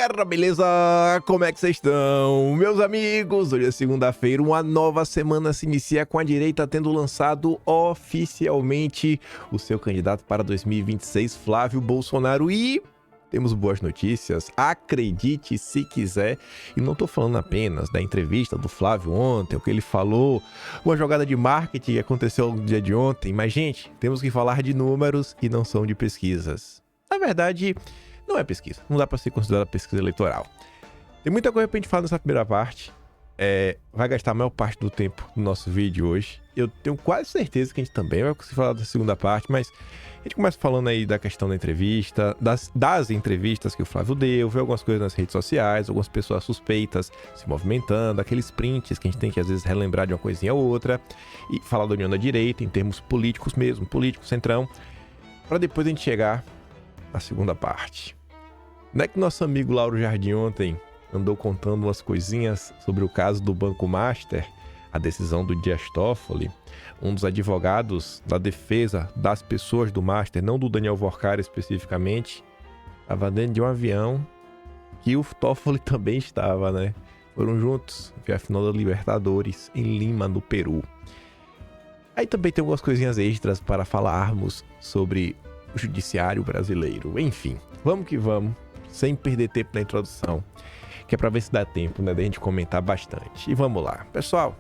galera, beleza? Como é que vocês estão? Meus amigos, hoje é segunda-feira, uma nova semana se inicia com a direita tendo lançado oficialmente o seu candidato para 2026, Flávio Bolsonaro, e temos boas notícias, acredite se quiser, e não tô falando apenas da entrevista do Flávio ontem, o que ele falou, uma jogada de marketing que aconteceu no dia de ontem, mas gente, temos que falar de números e não são de pesquisas. Na verdade, não é pesquisa, não dá para ser considerada pesquisa eleitoral. Tem muita coisa pra gente falar nessa primeira parte, vai gastar a maior parte do tempo do nosso vídeo hoje. Eu tenho quase certeza que a gente também vai conseguir falar da segunda parte, mas a gente começa falando aí da questão da entrevista, das entrevistas que o Flávio deu, ver algumas coisas nas redes sociais, algumas pessoas suspeitas se movimentando, aqueles prints que a gente tem que às vezes relembrar de uma coisinha ou outra, e falar da união da direita em termos políticos mesmo, político, centrão, para depois a gente chegar na segunda parte. Não é que nosso amigo Lauro Jardim ontem andou contando umas coisinhas sobre o caso do Banco Master, a decisão do Dias Toffoli, um dos advogados da defesa das pessoas do Master, não do Daniel Vorkari especificamente, estava dentro de um avião que o Toffoli também estava, né? Foram juntos ver a final da Libertadores em Lima, no Peru. Aí também tem algumas coisinhas extras para falarmos sobre o judiciário brasileiro. Enfim, vamos que vamos, sem perder tempo na introdução, que é para ver se dá tempo, né, da gente comentar bastante. E vamos lá. Pessoal,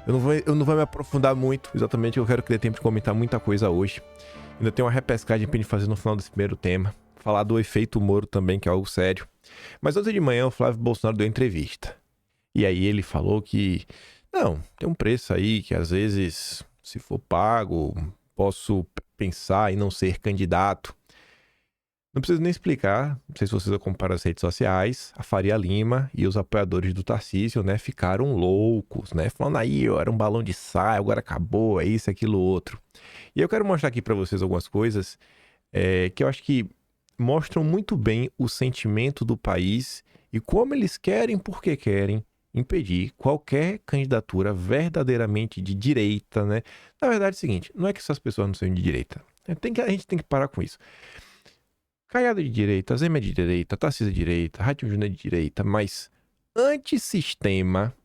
eu não vou me aprofundar muito, exatamente, eu quero que dê tempo de comentar muita coisa hoje. Ainda tem uma repescagem pra gente fazer no final desse primeiro tema. Falar do efeito Moro também, que é algo sério. Mas ontem de manhã o Flávio Bolsonaro deu entrevista. E aí ele falou que, não, tem um preço aí que às vezes, se for pago, posso pensar em não ser candidato. Não preciso nem explicar, não sei se vocês acompanham as redes sociais, a Faria Lima e os apoiadores do Tarcísio, né, ficaram loucos, né, falando aí, ó, era um balão de saia, agora acabou, é isso, aquilo, outro. E eu quero mostrar aqui pra vocês algumas coisas que eu acho que mostram muito bem o sentimento do país e como eles querem, porque querem, impedir qualquer candidatura verdadeiramente de direita, né. Na verdade é o seguinte, não é que essas pessoas não sejam de direita, a gente tem que parar com isso. Caiado de direita, Zema é de direita, Tarcísio é de direita, Ratinho Júnior é de direita, mas antissistema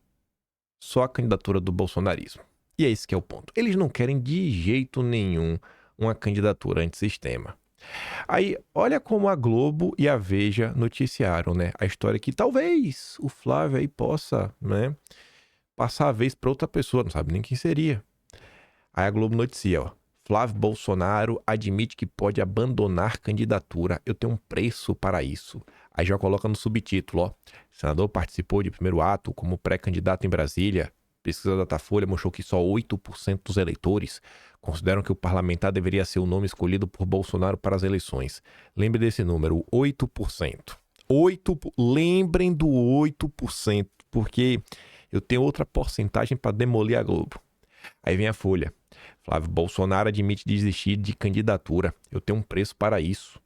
só a candidatura do bolsonarismo. E é esse que é o ponto. Eles não querem de jeito nenhum uma candidatura antissistema. Aí, olha como a Globo e a Veja noticiaram, né? A história que talvez o Flávio aí possa, né, passar a vez para outra pessoa, não sabe nem quem seria. Aí a Globo noticia, ó. Flávio Bolsonaro admite que pode abandonar candidatura. Eu tenho um preço para isso. Aí já coloca no subtítulo, ó. Senador participou de primeiro ato como pré-candidato em Brasília. Pesquisa da Datafolha mostrou que só 8% dos eleitores consideram que o parlamentar deveria ser o nome escolhido por Bolsonaro para as eleições. Lembre desse número, 8%. Lembrem do 8%, porque eu tenho outra porcentagem para demolir a Globo. Aí vem a Folha. Flávio Bolsonaro admite desistir de candidatura. Eu tenho um preço para isso.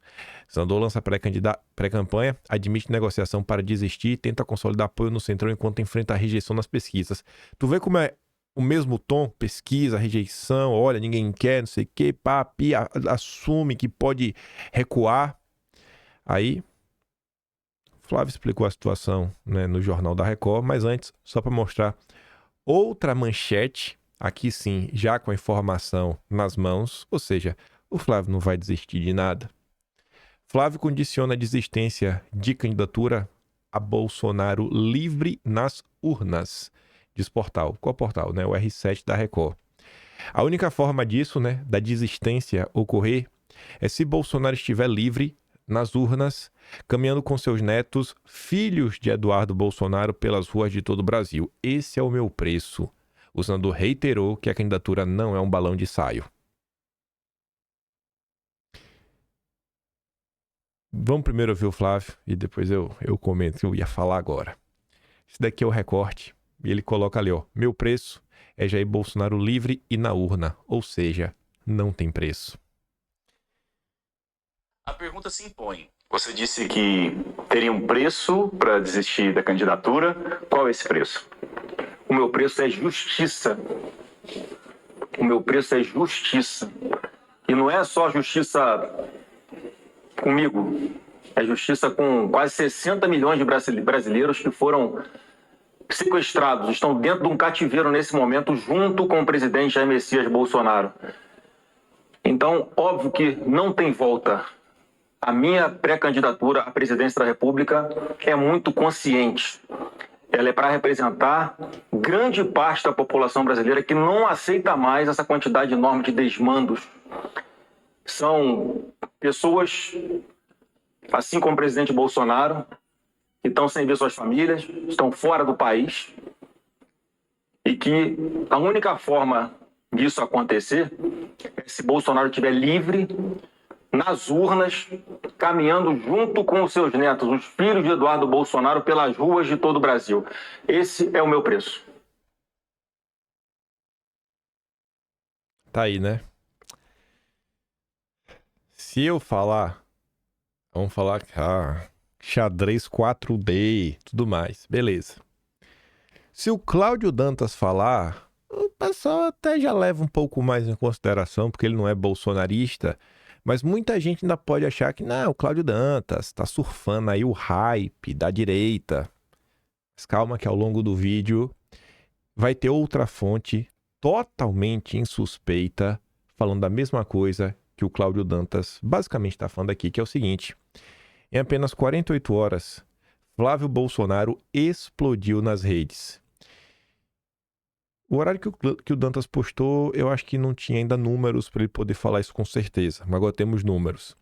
Senador lança pré-campanha, admite negociação para desistir e tenta consolidar apoio no Centrão enquanto enfrenta a rejeição nas pesquisas. Tu vê como é o mesmo tom? Pesquisa, rejeição, olha, ninguém quer, não sei o que, papi, assume que pode recuar. Aí, Flávio explicou a situação, né, no Jornal da Record, mas antes, só para mostrar outra manchete. Aqui sim, já com a informação nas mãos, ou seja, o Flávio não vai desistir de nada. Flávio condiciona a desistência de candidatura a Bolsonaro livre nas urnas, diz portal. Qual portal? Né? O R7 da Record. A única forma disso, né, da desistência ocorrer, é se Bolsonaro estiver livre nas urnas, caminhando com seus netos, filhos de Eduardo Bolsonaro, pelas ruas de todo o Brasil. Esse é o meu preço. O senador reiterou que a candidatura não é um balão de saio. Vamos primeiro ouvir o Flávio e depois eu comento o que eu ia falar agora. Esse daqui é o recorte e ele coloca ali, ó. Meu preço é Jair Bolsonaro livre e na urna, ou seja, não tem preço. A pergunta se impõe. Você disse que teria um preço para desistir da candidatura. Qual é esse preço? O meu preço é justiça. O meu preço é justiça. E não é só justiça comigo. É justiça com quase 60 milhões de brasileiros que foram sequestrados, estão dentro de um cativeiro nesse momento, junto com o presidente Jair Messias Bolsonaro. Então, óbvio que não tem volta. A minha pré-candidatura à presidência da República é muito consciente. Ela é para representar grande parte da população brasileira que não aceita mais essa quantidade enorme de desmandos. São pessoas, assim como o presidente Bolsonaro, que estão sem ver suas famílias, estão fora do país, e que a única forma disso acontecer é se Bolsonaro estiver livre, nas urnas, caminhando junto com os seus netos, os filhos de Eduardo Bolsonaro, pelas ruas de todo o Brasil. Esse é o meu preço. Tá aí, né? Se eu falar, vamos falar que xadrez 4D, tudo mais, beleza. Se o Cláudio Dantas falar, o pessoal até já leva um pouco mais em consideração, porque ele não é bolsonarista, mas muita gente ainda pode achar que, não, o Cláudio Dantas tá surfando aí o hype da direita. Mas calma que ao longo do vídeo vai ter outra fonte totalmente insuspeita falando da mesma coisa que o Cláudio Dantas basicamente está falando aqui, que é o seguinte: em apenas 48 horas, Flávio Bolsonaro explodiu nas redes. O horário que o Dantas postou, eu acho que não tinha ainda números para ele poder falar isso com certeza, mas agora temos números.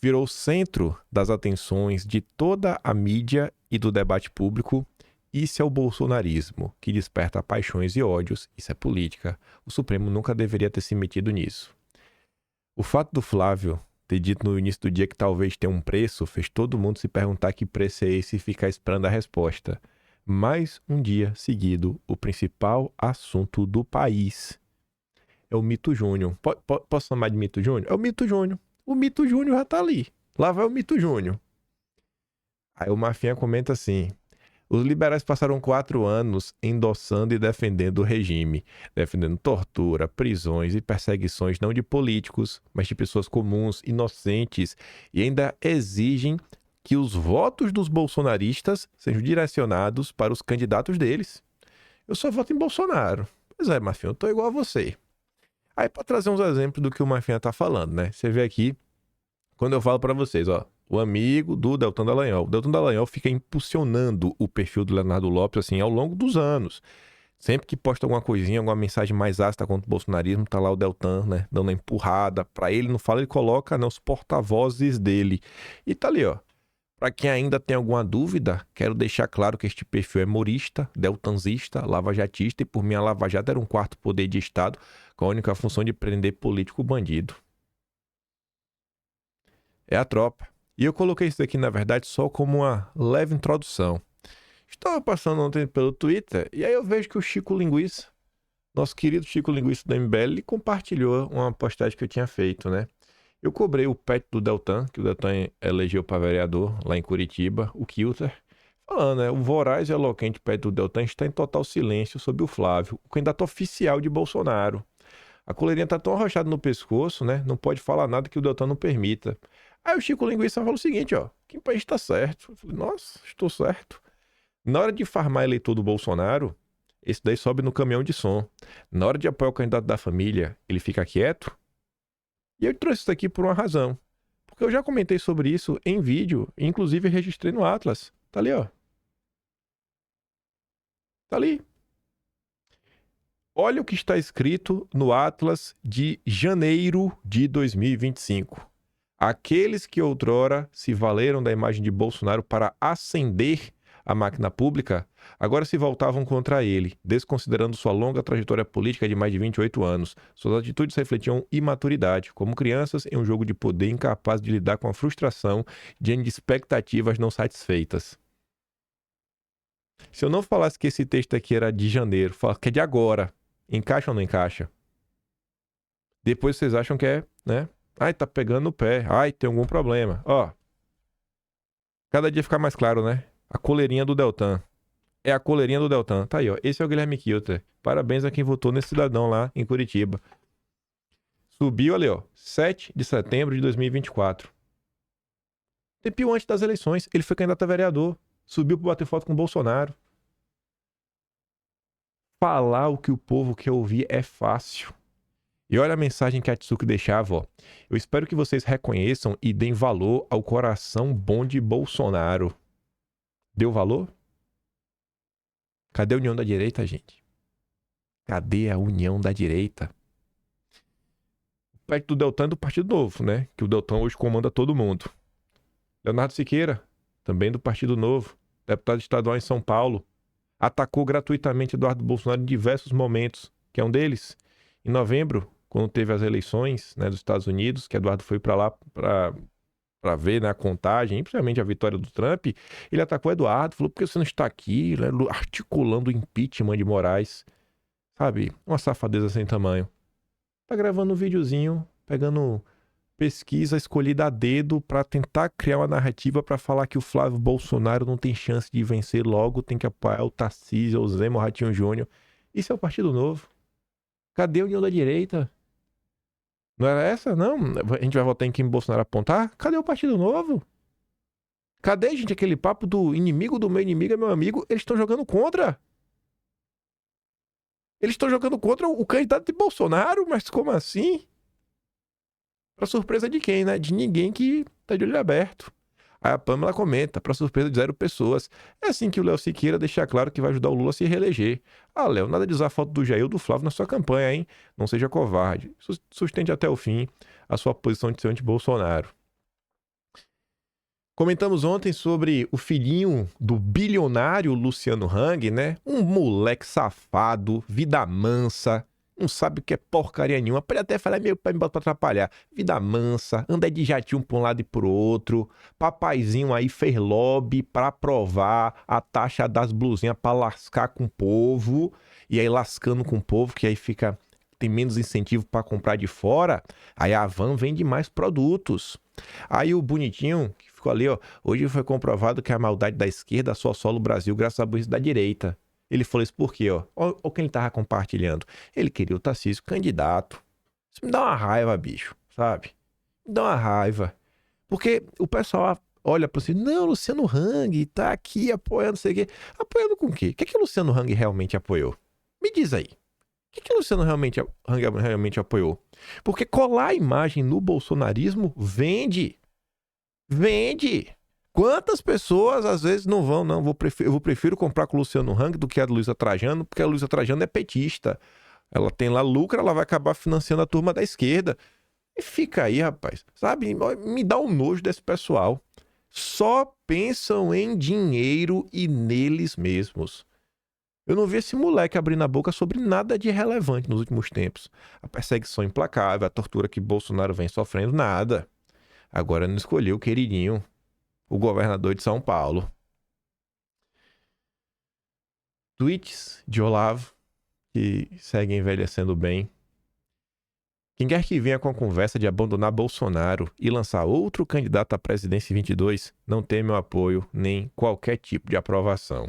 Virou o centro das atenções de toda a mídia e do debate público. Isso é o bolsonarismo, que desperta paixões e ódios. Isso é política. O Supremo nunca deveria ter se metido nisso. O fato do Flávio ter dito no início do dia que talvez tenha um preço fez todo mundo se perguntar que preço é esse e ficar esperando a resposta. Mais um dia seguido, o principal assunto do país é o Mito Júnior. Posso chamar de Mito Júnior? É o Mito Júnior. O Mito Júnior já tá ali. Lá vai o Mito Júnior. Aí o Mafinha comenta assim: os liberais passaram 4 anos endossando e defendendo o regime, defendendo tortura, prisões e perseguições não de políticos, mas de pessoas comuns, inocentes, e ainda exigem que os votos dos bolsonaristas sejam direcionados para os candidatos deles. Eu só voto em Bolsonaro. Pois é, Mafinha, eu tô igual a você. Aí, para trazer uns exemplos do que o Mafinha tá falando, né? Você vê aqui, quando eu falo para vocês, ó, o amigo do Deltan Dallagnol. O Deltan Dallagnol fica impulsionando o perfil do Leonardo Lopes, assim, ao longo dos anos. Sempre que posta alguma coisinha, alguma mensagem mais ácida contra o bolsonarismo, tá lá o Deltan, né, dando uma empurrada. Pra ele não fala, ele coloca, né, os porta-vozes dele. E tá ali, ó. Para quem ainda tem alguma dúvida, quero deixar claro que este perfil é morista, deltanzista, lavajatista, e por mim a Lava Jato era um quarto poder de Estado com a única função de prender político bandido. É a tropa. E eu coloquei isso aqui, na verdade, só como uma leve introdução. Estava passando ontem pelo Twitter e aí eu vejo que o Chico Linguiça, nosso querido Chico Linguiça do MBL, ele compartilhou uma postagem que eu tinha feito, né? Eu cobrei o pet do Deltan, que o Deltan elegeu para vereador lá em Curitiba, o Kilter, falando, né? O voraz e eloquente pet do Deltan está em total silêncio sobre o Flávio, o candidato oficial de Bolsonaro. A coleirinha tá tão arrochada no pescoço, né? Não pode falar nada que o Deltan não permita. Aí o Chico Linguiça falou o seguinte, ó: que país tá certo? Eu falei, nossa, estou certo. Na hora de farmar eleitor do Bolsonaro, esse daí sobe no caminhão de som. Na hora de apoiar o candidato da família, ele fica quieto. E eu trouxe isso aqui por uma razão. Porque eu já comentei sobre isso em vídeo, inclusive registrei no Atlas. Tá ali, ó. Tá ali. Olha o que está escrito no Atlas de janeiro de 2025. Aqueles que outrora se valeram da imagem de Bolsonaro para ascender a máquina pública, agora se voltavam contra ele, desconsiderando sua longa trajetória política de mais de 28 anos. Suas atitudes refletiam imaturidade, como crianças em um jogo de poder incapaz de lidar com a frustração diante de expectativas não satisfeitas. Se eu não falasse que esse texto aqui era de janeiro, falasse que é de agora, encaixa ou não encaixa? Depois vocês acham que é, né? Ai, tá pegando no pé. Ai, tem algum problema. Ó, cada dia fica mais claro, né? A coleirinha do Deltan. É a coleirinha do Deltan. Tá aí, ó. Esse é o Guilherme Kilter. Parabéns a quem votou nesse cidadão lá em Curitiba. Subiu ali, ó. 7 de setembro de 2024. tempinho antes das eleições, ele foi candidato a vereador, subiu para bater foto com o Bolsonaro. Falar o que o povo quer ouvir é fácil. E olha a mensagem que a Tsuki deixava, ó. Eu espero que vocês reconheçam e deem valor ao coração bom de Bolsonaro. Deu valor? Cadê a união da direita, gente? Cadê a união da direita? Perto do Deltan do Partido Novo, né? Que o Deltan hoje comanda todo mundo. Leonardo Siqueira, também do Partido Novo, deputado estadual em São Paulo, atacou gratuitamente Eduardo Bolsonaro em diversos momentos, que é um deles. Em novembro, quando teve as eleições, né, dos Estados Unidos, que Eduardo foi para lá para ver, né, a contagem, principalmente a vitória do Trump, ele atacou Eduardo, falou: por que você não está aqui, né, articulando o impeachment de Moraes? Sabe? Uma safadeza sem tamanho. Tá gravando um videozinho, pegando pesquisa escolhida a dedo para tentar criar uma narrativa para falar que o Flávio Bolsonaro não tem chance de vencer, logo tem que apoiar o Tarcísio, o Zema, o Ratinho Júnior. Isso é o Partido Novo. Cadê a união da direita? Não era essa? Não? A gente vai votar em quem Bolsonaro apontar? Cadê o Partido Novo? Cadê, gente, aquele papo do inimigo do meu inimigo é meu amigo? Eles estão jogando contra. Eles estão jogando contra o candidato de Bolsonaro, mas como assim? Pra surpresa de quem, né? De ninguém que tá de olho aberto. Aí a Pamela comenta, pra surpresa de 0 pessoas. É assim que o Léo Siqueira deixa claro que vai ajudar o Lula a se reeleger. Ah, Léo, nada de usar a foto do Jair ou do Flávio na sua campanha, hein? Não seja covarde. Sustente até o fim a sua posição de ser anti-Bolsonaro. Comentamos ontem sobre o filhinho do bilionário Luciano Hang, né? Um moleque safado, vida mansa, não sabe o que é porcaria nenhuma. Pode até falar, meu pai me bota pra atrapalhar. Vida mansa, anda de jatinho pra um lado e pro outro. Papaizinho aí fez lobby pra aprovar a taxa das blusinhas pra lascar com o povo. E aí lascando com o povo, que aí fica... tem menos incentivo pra comprar de fora. Aí a Van vende mais produtos. Aí o bonitinho, que ficou ali, ó. Hoje foi comprovado que a maldade da esquerda só assola o Brasil graças à burrice da direita. Ele falou isso por quê, ó? Olha o que ele tava compartilhando. Ele queria o Tarcísio candidato. Isso me dá uma raiva, bicho, sabe? Me dá uma raiva. Porque o pessoal olha pra você, não, Luciano Hang tá aqui apoiando, não sei o quê. Apoiando com o quê? O que é que o Luciano Hang realmente apoiou? Me diz aí. O que o Luciano Hang realmente apoiou? Porque colar a imagem no bolsonarismo vende. Vende. Quantas pessoas às vezes não vão, não, eu prefiro comprar com o Luciano Hang do que a Luísa Trajano, porque a Luísa Trajano é petista. Ela tem lá lucro, ela vai acabar financiando a turma da esquerda. E fica aí, rapaz, sabe? Me dá um nojo desse pessoal. Só pensam em dinheiro e neles mesmos. Eu não vi esse moleque abrindo a boca sobre nada de relevante nos últimos tempos. A perseguição implacável, a tortura que Bolsonaro vem sofrendo, nada. Agora não escolheu o queridinho, o governador de São Paulo. Tweets de Olavo, que seguem envelhecendo bem. Quem quer que venha com a conversa de abandonar Bolsonaro e lançar outro candidato à presidência em 22, não tem meu apoio nem qualquer tipo de aprovação.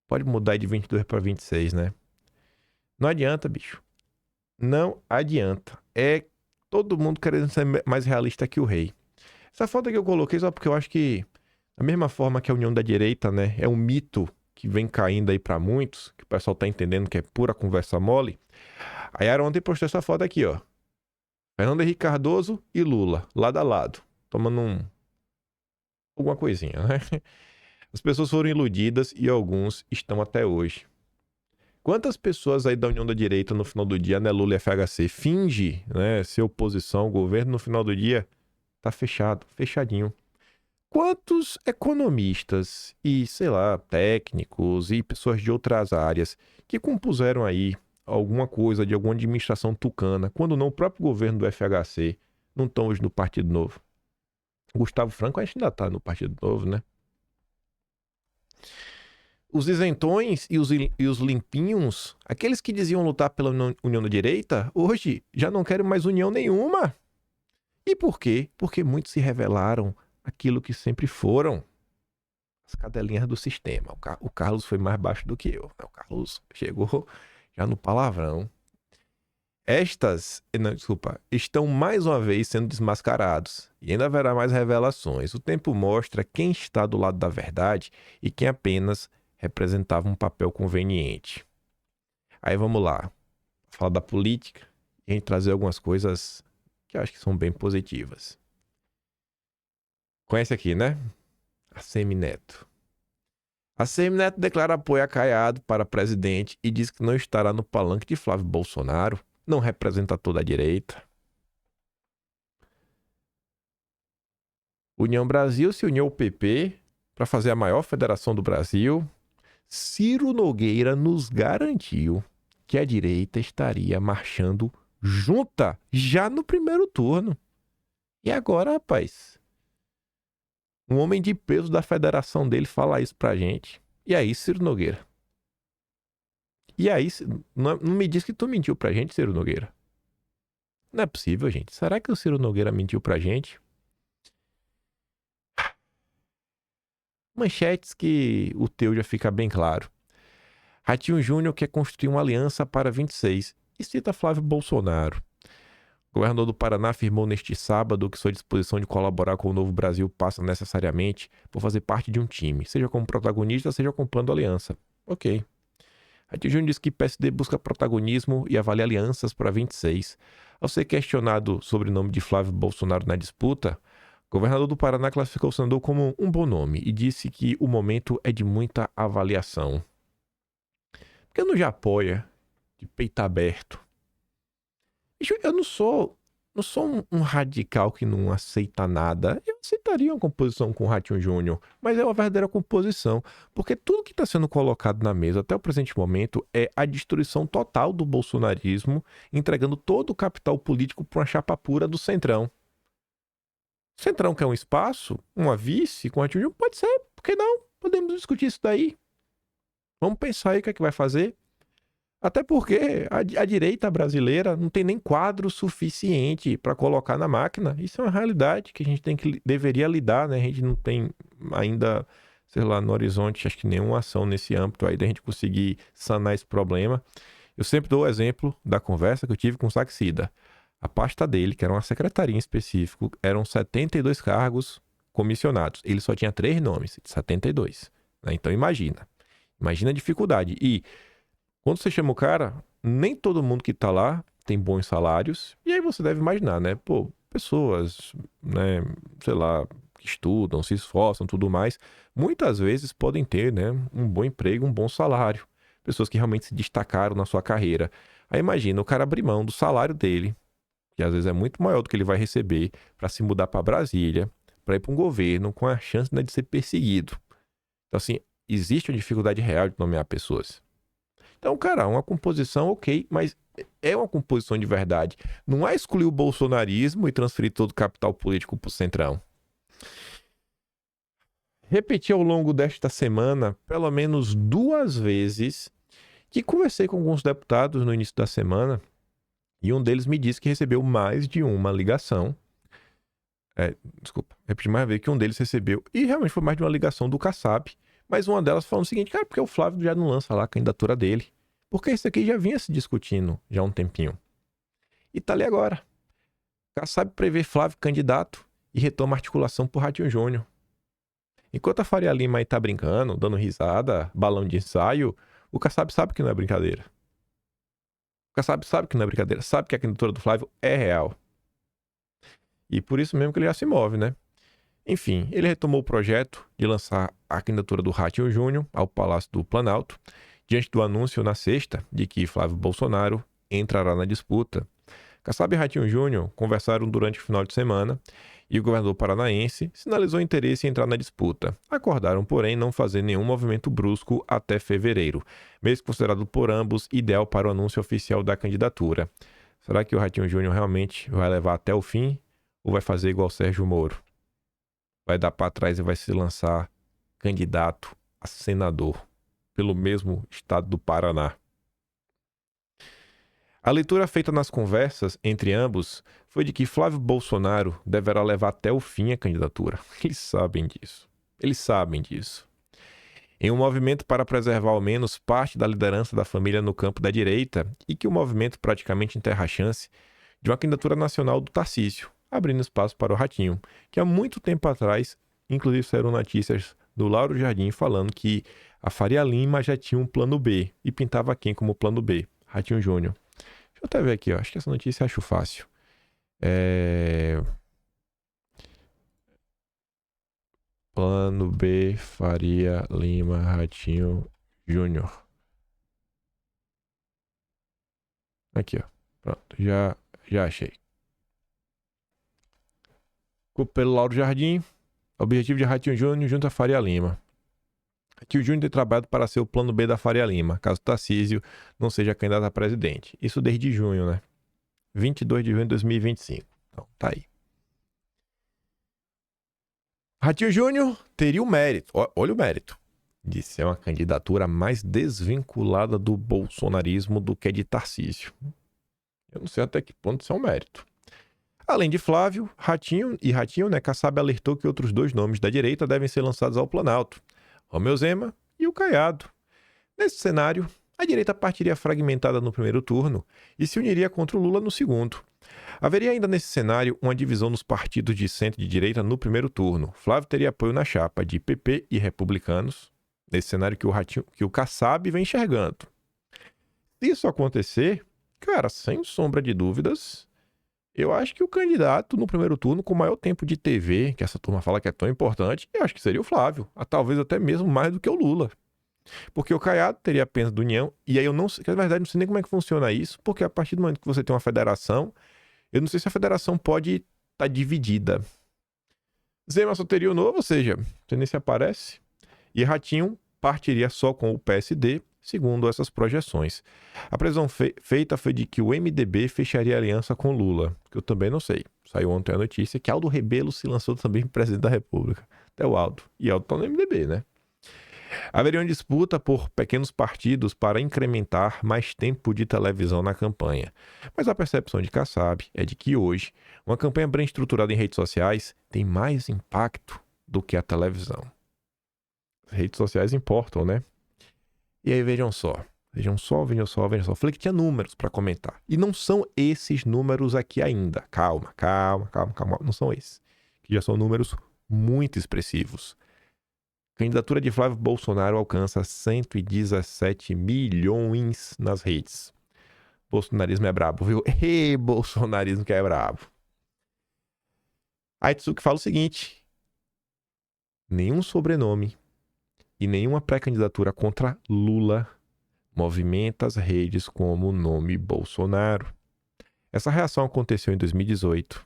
Pode mudar de 22 para 26, né? Não adianta, bicho. Não adianta. É todo mundo querendo ser mais realista que o rei. Essa foto que eu coloquei só porque eu acho que, da mesma forma que a união da direita, né, é um mito que vem caindo aí pra muitos, que o pessoal tá entendendo que é pura conversa mole. A Yara ontem postou essa foto aqui, ó. Fernando Henrique Cardoso e Lula, lado a lado, tomando alguma coisinha, né? As pessoas foram iludidas e alguns estão até hoje. Quantas pessoas aí da União da Direita no final do dia, né, Lula e FHC, finge, né, ser oposição ao governo, no final do dia tá fechado, fechadinho. Quantos economistas e, sei lá, técnicos e pessoas de outras áreas que compuseram aí alguma coisa de alguma administração tucana, quando não o próprio governo do FHC, não estão hoje no Partido Novo? Gustavo Franco acho que ainda tá no Partido Novo, né? Os isentões e os limpinhos, aqueles que diziam lutar pela união da direita, hoje já não querem mais união nenhuma. E por quê? Porque muitos se revelaram aquilo que sempre foram. As cadelinhas do sistema. O Carlos foi mais baixo do que eu. O Carlos chegou já no palavrão. estão mais uma vez sendo desmascarados e ainda haverá mais revelações. O tempo mostra quem está do lado da verdade e quem apenas representava um papel conveniente. Aí vamos lá, falar da política e a gente trazer algumas coisas que eu acho que são bem positivas. Conhece aqui, né? ACM Neto. ACM Neto declara apoio a Caiado para presidente e diz que não estará no palanque de Flávio Bolsonaro. Não representa toda a direita. União Brasil se uniu ao PP para fazer a maior federação do Brasil. Ciro Nogueira nos garantiu que a direita estaria marchando junta já no primeiro turno. E agora, rapaz, um homem de peso da federação dele fala isso pra gente. E aí, Ciro Nogueira? E aí, não me diz que tu mentiu pra gente, Ciro Nogueira. Não é possível, gente. Será que o Ciro Nogueira mentiu pra gente? Manchetes que o teu já fica bem claro. Ratinho Júnior quer construir uma aliança para 26 e cita Flávio Bolsonaro. O governador do Paraná afirmou neste sábado que sua disposição de colaborar com o Novo Brasil passa necessariamente por fazer parte de um time, seja como protagonista, seja comprando aliança. Ok. Ratinho Júnior diz que PSD busca protagonismo e avalia alianças para 26. Ao ser questionado sobre o nome de Flávio Bolsonaro na disputa, o governador do Paraná classificou o senador como um bom nome e disse que o momento é de muita avaliação. Por que não já apoia de peito aberto? Eu não sou um radical que não aceita nada. Eu aceitaria uma composição com o Ratinho Júnior, mas é uma verdadeira composição, porque tudo que está sendo colocado na mesa até o presente momento é a destruição total do bolsonarismo, entregando todo o capital político para uma chapa pura do Centrão. O Centrão quer um espaço, uma vice com o Ratinho Júnior? Pode ser, por que não? Podemos discutir isso daí. Vamos pensar aí o que é que vai fazer. Até porque a direita brasileira não tem nem quadro suficiente para colocar na máquina. Isso é uma realidade que a gente deveria lidar, né? A gente não tem ainda, sei lá, no horizonte, acho que nenhuma ação nesse âmbito aí da gente conseguir sanar esse problema. Eu sempre dou o exemplo da conversa que eu tive com o Saxida. A pasta dele, que era uma secretaria em específico, eram 72 cargos comissionados. Ele só tinha 3 nomes, de 72. Né? Então imagina a dificuldade. E quando você chama o cara, nem todo mundo que tá lá tem bons salários. E aí você deve imaginar, né? Pô, pessoas, né, sei lá, que estudam, se esforçam, tudo mais, muitas vezes podem ter, né, um bom emprego, um bom salário. Pessoas que realmente se destacaram na sua carreira. Aí imagina o cara abrir mão do salário dele, que às vezes é muito maior do que ele vai receber, para se mudar para Brasília, para ir para um governo com a chance, né, de ser perseguido. Então, assim, existe uma dificuldade real de nomear pessoas. Então, cara, uma composição ok, mas é uma composição de verdade. Não é excluir o bolsonarismo e transferir todo o capital político pro Centrão. Repeti ao longo desta semana, pelo menos 2 vezes, que conversei com alguns deputados no início da semana e um deles me disse que recebeu mais de uma ligação. Repeti mais uma vez que um deles recebeu, e realmente foi mais de uma ligação do Kassab, mas uma delas falando o seguinte, cara, porque o Flávio já não lança lá a candidatura dele. Porque isso aqui já vinha se discutindo já há um tempinho. E tá ali agora. Kassab prevê Flávio candidato e retoma a articulação por Ratinho Júnior. Enquanto a Faria Lima aí tá brincando, dando risada, balão de ensaio, o Kassab sabe que não é brincadeira. O Kassab sabe que não é brincadeira, sabe que a candidatura do Flávio é real. E por isso mesmo que ele já se move, né? Enfim, ele retomou o projeto de lançar a candidatura do Ratinho Júnior ao Palácio do Planalto, diante do anúncio na sexta de que Flávio Bolsonaro entrará na disputa. Kassab e Ratinho Júnior conversaram durante o final de semana e o governador paranaense sinalizou interesse em entrar na disputa. Acordaram, porém, não fazer nenhum movimento brusco até fevereiro, mês considerado por ambos ideal para o anúncio oficial da candidatura. Será que o Ratinho Júnior realmente vai levar até o fim ou vai fazer igual Sérgio Moro? Vai dar para trás e vai se lançar candidato a senador pelo mesmo estado do Paraná. A leitura feita nas conversas entre ambos foi de que Flávio Bolsonaro deverá levar até o fim a candidatura. Eles sabem disso. Em um movimento para preservar ao menos parte da liderança da família no campo da direita e que o movimento praticamente enterra a chance de uma candidatura nacional do Tarcísio, abrindo espaço para o Ratinho, que há muito tempo atrás, inclusive saíram notícias do Lauro Jardim falando que a Faria Lima já tinha um plano B e pintava quem como plano B? Ratinho Júnior. Deixa eu até ver aqui, ó. Acho que essa notícia eu acho fácil. Plano B, Faria Lima, Ratinho Júnior. Aqui, ó. Pronto, já achei. Pelo Lauro Jardim, objetivo de Ratinho Júnior junto a Faria Lima. Ratinho Júnior tem trabalhado para ser o plano B da Faria Lima, caso Tarcísio não seja candidato a presidente. Isso desde junho, né? 22 de junho de 2025. Então, tá aí. Ratinho Júnior teria o mérito, olha o mérito, de ser uma candidatura mais desvinculada do bolsonarismo do que de Tarcísio. Eu não sei até que ponto isso é um mérito. Além de Flávio, Ratinho, né, Kassab alertou que outros 2 nomes da direita devem ser lançados ao Planalto, Romeu Zema e o Caiado. Nesse cenário, a direita partiria fragmentada no primeiro turno e se uniria contra o Lula no segundo. Haveria ainda nesse cenário uma divisão nos partidos de centro e de direita no primeiro turno. Flávio teria apoio na chapa de PP e republicanos, nesse cenário que o Kassab vem enxergando. Se isso acontecer, cara, sem sombra de dúvidas, eu acho que o candidato no primeiro turno com maior tempo de TV, que essa turma fala que é tão importante, eu acho que seria o Flávio, talvez até mesmo mais do que o Lula. Porque o Caiado teria apenas do União, e aí eu não sei, na verdade não sei nem como é que funciona isso, porque a partir do momento que você tem uma federação, eu não sei se a federação pode estar dividida. Zema só teria o Novo, ou seja, você nem se aparece, e Ratinho partiria só com o PSD, segundo essas projeções. A previsão feita foi de que o MDB fecharia aliança com Lula, que eu também não sei. Saiu ontem a notícia que Aldo Rebelo se lançou também presidente da República. Até o Aldo. E Aldo está no MDB, né? Haveria uma disputa por pequenos partidos para incrementar mais tempo de televisão na campanha. Mas a percepção de Kassab é de que hoje, uma campanha bem estruturada em redes sociais tem mais impacto do que a televisão. As redes sociais importam, né? E aí vejam só. Falei que tinha números para comentar. E não são esses números aqui ainda. Calma. Não são esses. Que já são números muito expressivos. Candidatura de Flávio Bolsonaro alcança 117 milhões nas redes. Bolsonarismo é brabo, viu? Bolsonarismo que é brabo. Aitsuki fala o seguinte: nenhum sobrenome e nenhuma pré-candidatura contra Lula movimenta as redes como o nome Bolsonaro. Essa reação aconteceu em 2018,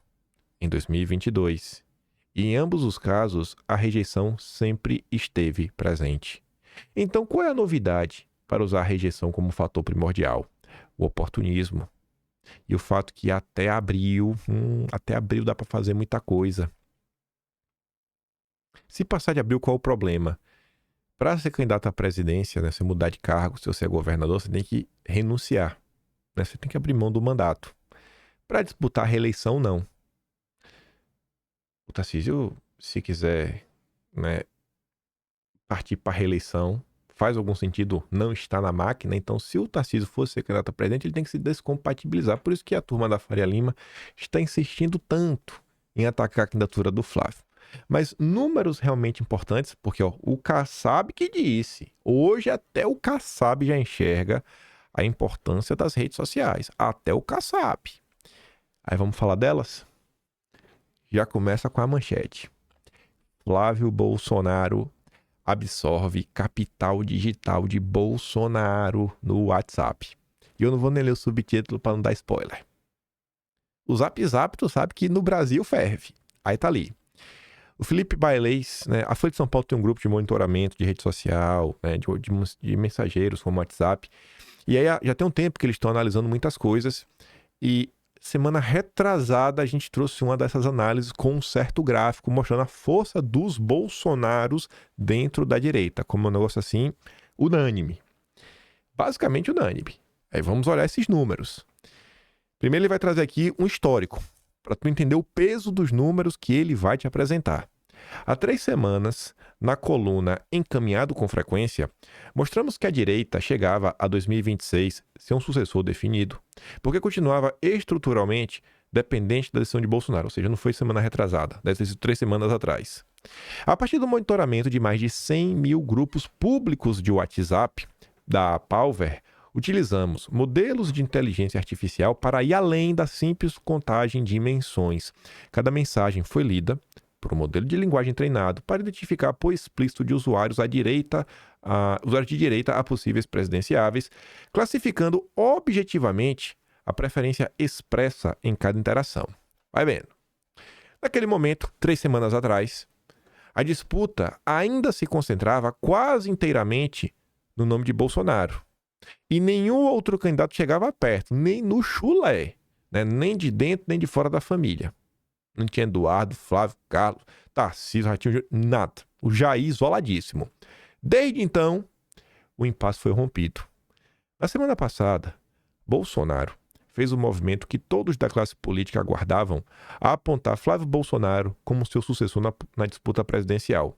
em 2022. E em ambos os casos, a rejeição sempre esteve presente. Então, qual é a novidade para usar a rejeição como fator primordial? O oportunismo. E o fato que até abril dá para fazer muita coisa. Se passar de abril, qual é o problema? Para ser candidato à presidência, né, se mudar de cargo, se você é governador, você tem que renunciar. Né? Você tem que abrir mão do mandato. Para disputar a reeleição, não. O Tarcísio, se quiser, né, partir para a reeleição, faz algum sentido não estar na máquina. Então, se o Tarcísio fosse ser candidato a presidente, ele tem que se descompatibilizar. Por isso que a turma da Faria Lima está insistindo tanto em atacar a candidatura do Flávio. Mas números realmente importantes, porque o Kassab que disse, hoje até o Kassab já enxerga a importância das redes sociais. Até o Kassab. Aí vamos falar delas? Já começa com a manchete. Flávio Bolsonaro absorve capital digital de Bolsonaro no WhatsApp. E eu não vou nem ler o subtítulo para não dar spoiler. O Zap Zap, tu sabe que no Brasil ferve. Aí tá ali. O Felipe Bailês, né, a Folha de São Paulo tem um grupo de monitoramento de rede social, né, de mensageiros como WhatsApp. E aí já tem um tempo que eles estão analisando muitas coisas. E semana retrasada a gente trouxe uma dessas análises com um certo gráfico mostrando a força dos Bolsonaros dentro da direita, como um negócio assim, unânime. Basicamente unânime. Aí vamos olhar esses números. Primeiro ele vai trazer aqui um histórico, para tu entender o peso dos números que ele vai te apresentar. Há 3 semanas, na coluna Encaminhado com Frequência, mostramos que a direita chegava a 2026 sem um sucessor definido, porque continuava estruturalmente dependente da decisão de Bolsonaro, ou seja, não foi semana retrasada, deve ter sido 3 semanas atrás. A partir do monitoramento de mais de 100 mil grupos públicos de WhatsApp da Palver, utilizamos modelos de inteligência artificial para ir além da simples contagem de menções. Cada mensagem foi lida por um modelo de linguagem treinado para identificar apoio explícito de usuários de direita a possíveis presidenciáveis, classificando objetivamente a preferência expressa em cada interação. Vai vendo. Naquele momento, 3 semanas atrás, a disputa ainda se concentrava quase inteiramente no nome de Bolsonaro. E nenhum outro candidato chegava perto, nem no chulé, né? Nem de dentro, nem de fora da família. Não tinha Eduardo, Flávio, Carlos, Tarcísio, Ratinho, nada. O Jair isoladíssimo. Desde então, o impasse foi rompido. Na semana passada, Bolsonaro fez o movimento que todos da classe política aguardavam, a apontar Flávio Bolsonaro como seu sucessor na disputa presidencial,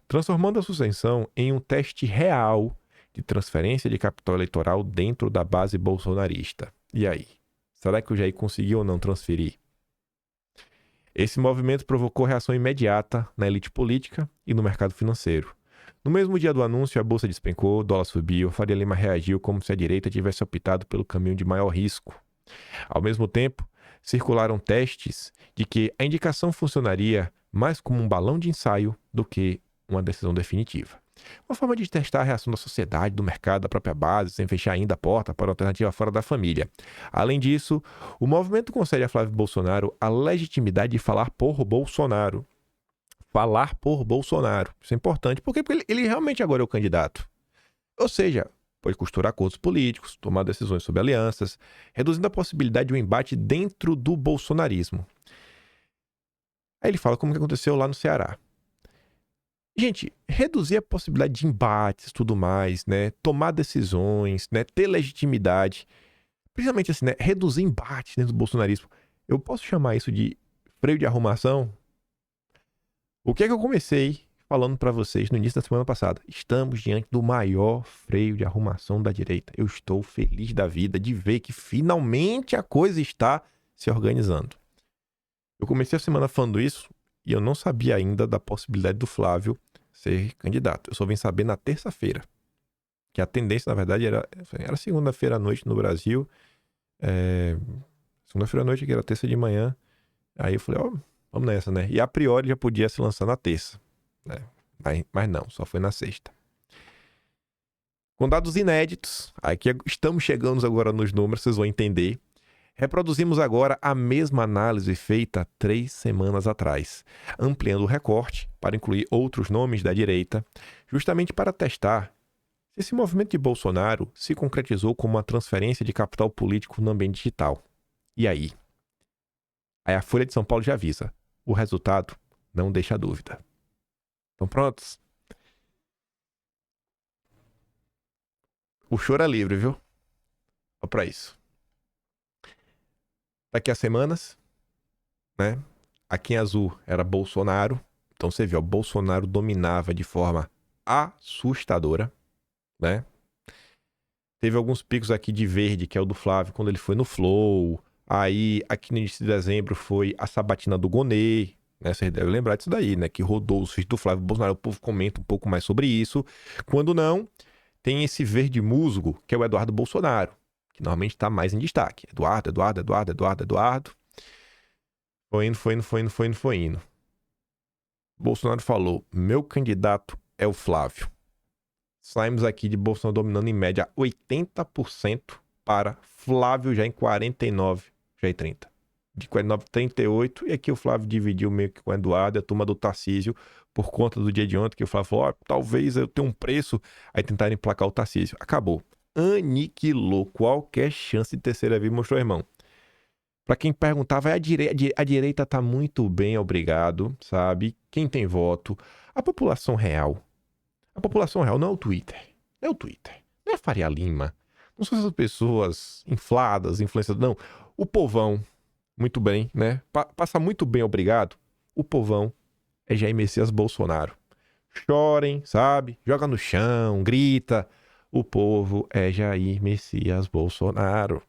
transformando a sucessão em um teste real de transferência de capital eleitoral dentro da base bolsonarista. E aí? Será que o Jair conseguiu ou não transferir? Esse movimento provocou reação imediata na elite política e no mercado financeiro. No mesmo dia do anúncio, a bolsa despencou, o dólar subiu, Faria Lima reagiu como se a direita tivesse optado pelo caminho de maior risco. Ao mesmo tempo, circularam testes de que a indicação funcionaria mais como um balão de ensaio do que uma decisão definitiva. Uma forma de testar a reação da sociedade, do mercado, da própria base, sem fechar ainda a porta para uma alternativa fora da família. Além disso, o movimento concede a Flávio Bolsonaro a legitimidade de falar por Bolsonaro. Falar por Bolsonaro. Isso é importante, porque ele realmente agora é o candidato. Ou seja, pode costurar acordos políticos, tomar decisões sobre alianças, reduzindo a possibilidade de um embate dentro do bolsonarismo. Aí ele fala como que aconteceu lá no Ceará. Gente, reduzir a possibilidade de embates, tudo mais, né? Tomar decisões, né? Ter legitimidade. Principalmente assim, né? Reduzir embates dentro do bolsonarismo. Eu posso chamar isso de freio de arrumação? O que é que eu comecei falando para vocês no início da semana passada? Estamos diante do maior freio de arrumação da direita. Eu estou feliz da vida de ver que finalmente a coisa está se organizando. Eu comecei a semana falando isso e eu não sabia ainda da possibilidade do Flávio ser candidato. Eu só vim saber na terça-feira. Que a tendência, na verdade, era segunda-feira à noite no Brasil. Segunda-feira à noite, que era terça de manhã. Aí eu falei, vamos nessa, né? E a priori já podia se lançar na terça, né? Mas não, só foi na sexta. Com dados inéditos, aqui estamos chegando agora nos números, vocês vão entender. Reproduzimos agora a mesma análise feita 3 semanas atrás, ampliando o recorte para incluir outros nomes da direita, justamente para testar se esse movimento de Bolsonaro se concretizou como uma transferência de capital político no ambiente digital. E aí? Aí a Folha de São Paulo já avisa. O resultado não deixa dúvida. Estão prontos? O choro é livre, viu? Olha para isso. Daqui a semanas, né? Aqui em azul era Bolsonaro. Então você viu, Bolsonaro dominava de forma assustadora, né? Teve alguns picos aqui de verde, que é o do Flávio, quando ele foi no Flow. Aí, aqui no início de dezembro, foi a sabatina do Gonê, né? Vocês devem lembrar disso daí, né? Que rodou os vídeos do Flávio Bolsonaro. O povo comenta um pouco mais sobre isso. Quando não, tem esse verde musgo, que é o Eduardo Bolsonaro, que normalmente está mais em destaque. Eduardo. Foi indo. Bolsonaro falou, meu candidato é o Flávio. Saímos aqui de Bolsonaro dominando em média 80% para Flávio já em 49%, já em 30%. De 49% 38%, e aqui o Flávio dividiu meio que com o Eduardo e a turma do Tarcísio, por conta do dia de ontem, que o Flávio falou, talvez eu tenha um preço, aí tentaram emplacar o Tarcísio. Acabou. Aniquilou qualquer chance de terceira via, mostrou, irmão. Para quem perguntava, a direita tá muito bem, obrigado, sabe? Quem tem voto? A população real. A população real não é o Twitter. Não é o Twitter. Não é Faria Lima. Não são essas pessoas infladas, influenciadas. Não. O povão, muito bem, né? Passa muito bem, obrigado. O povão é Jair Messias Bolsonaro. Chorem, sabe? Joga no chão, grita. O povo é Jair Messias Bolsonaro.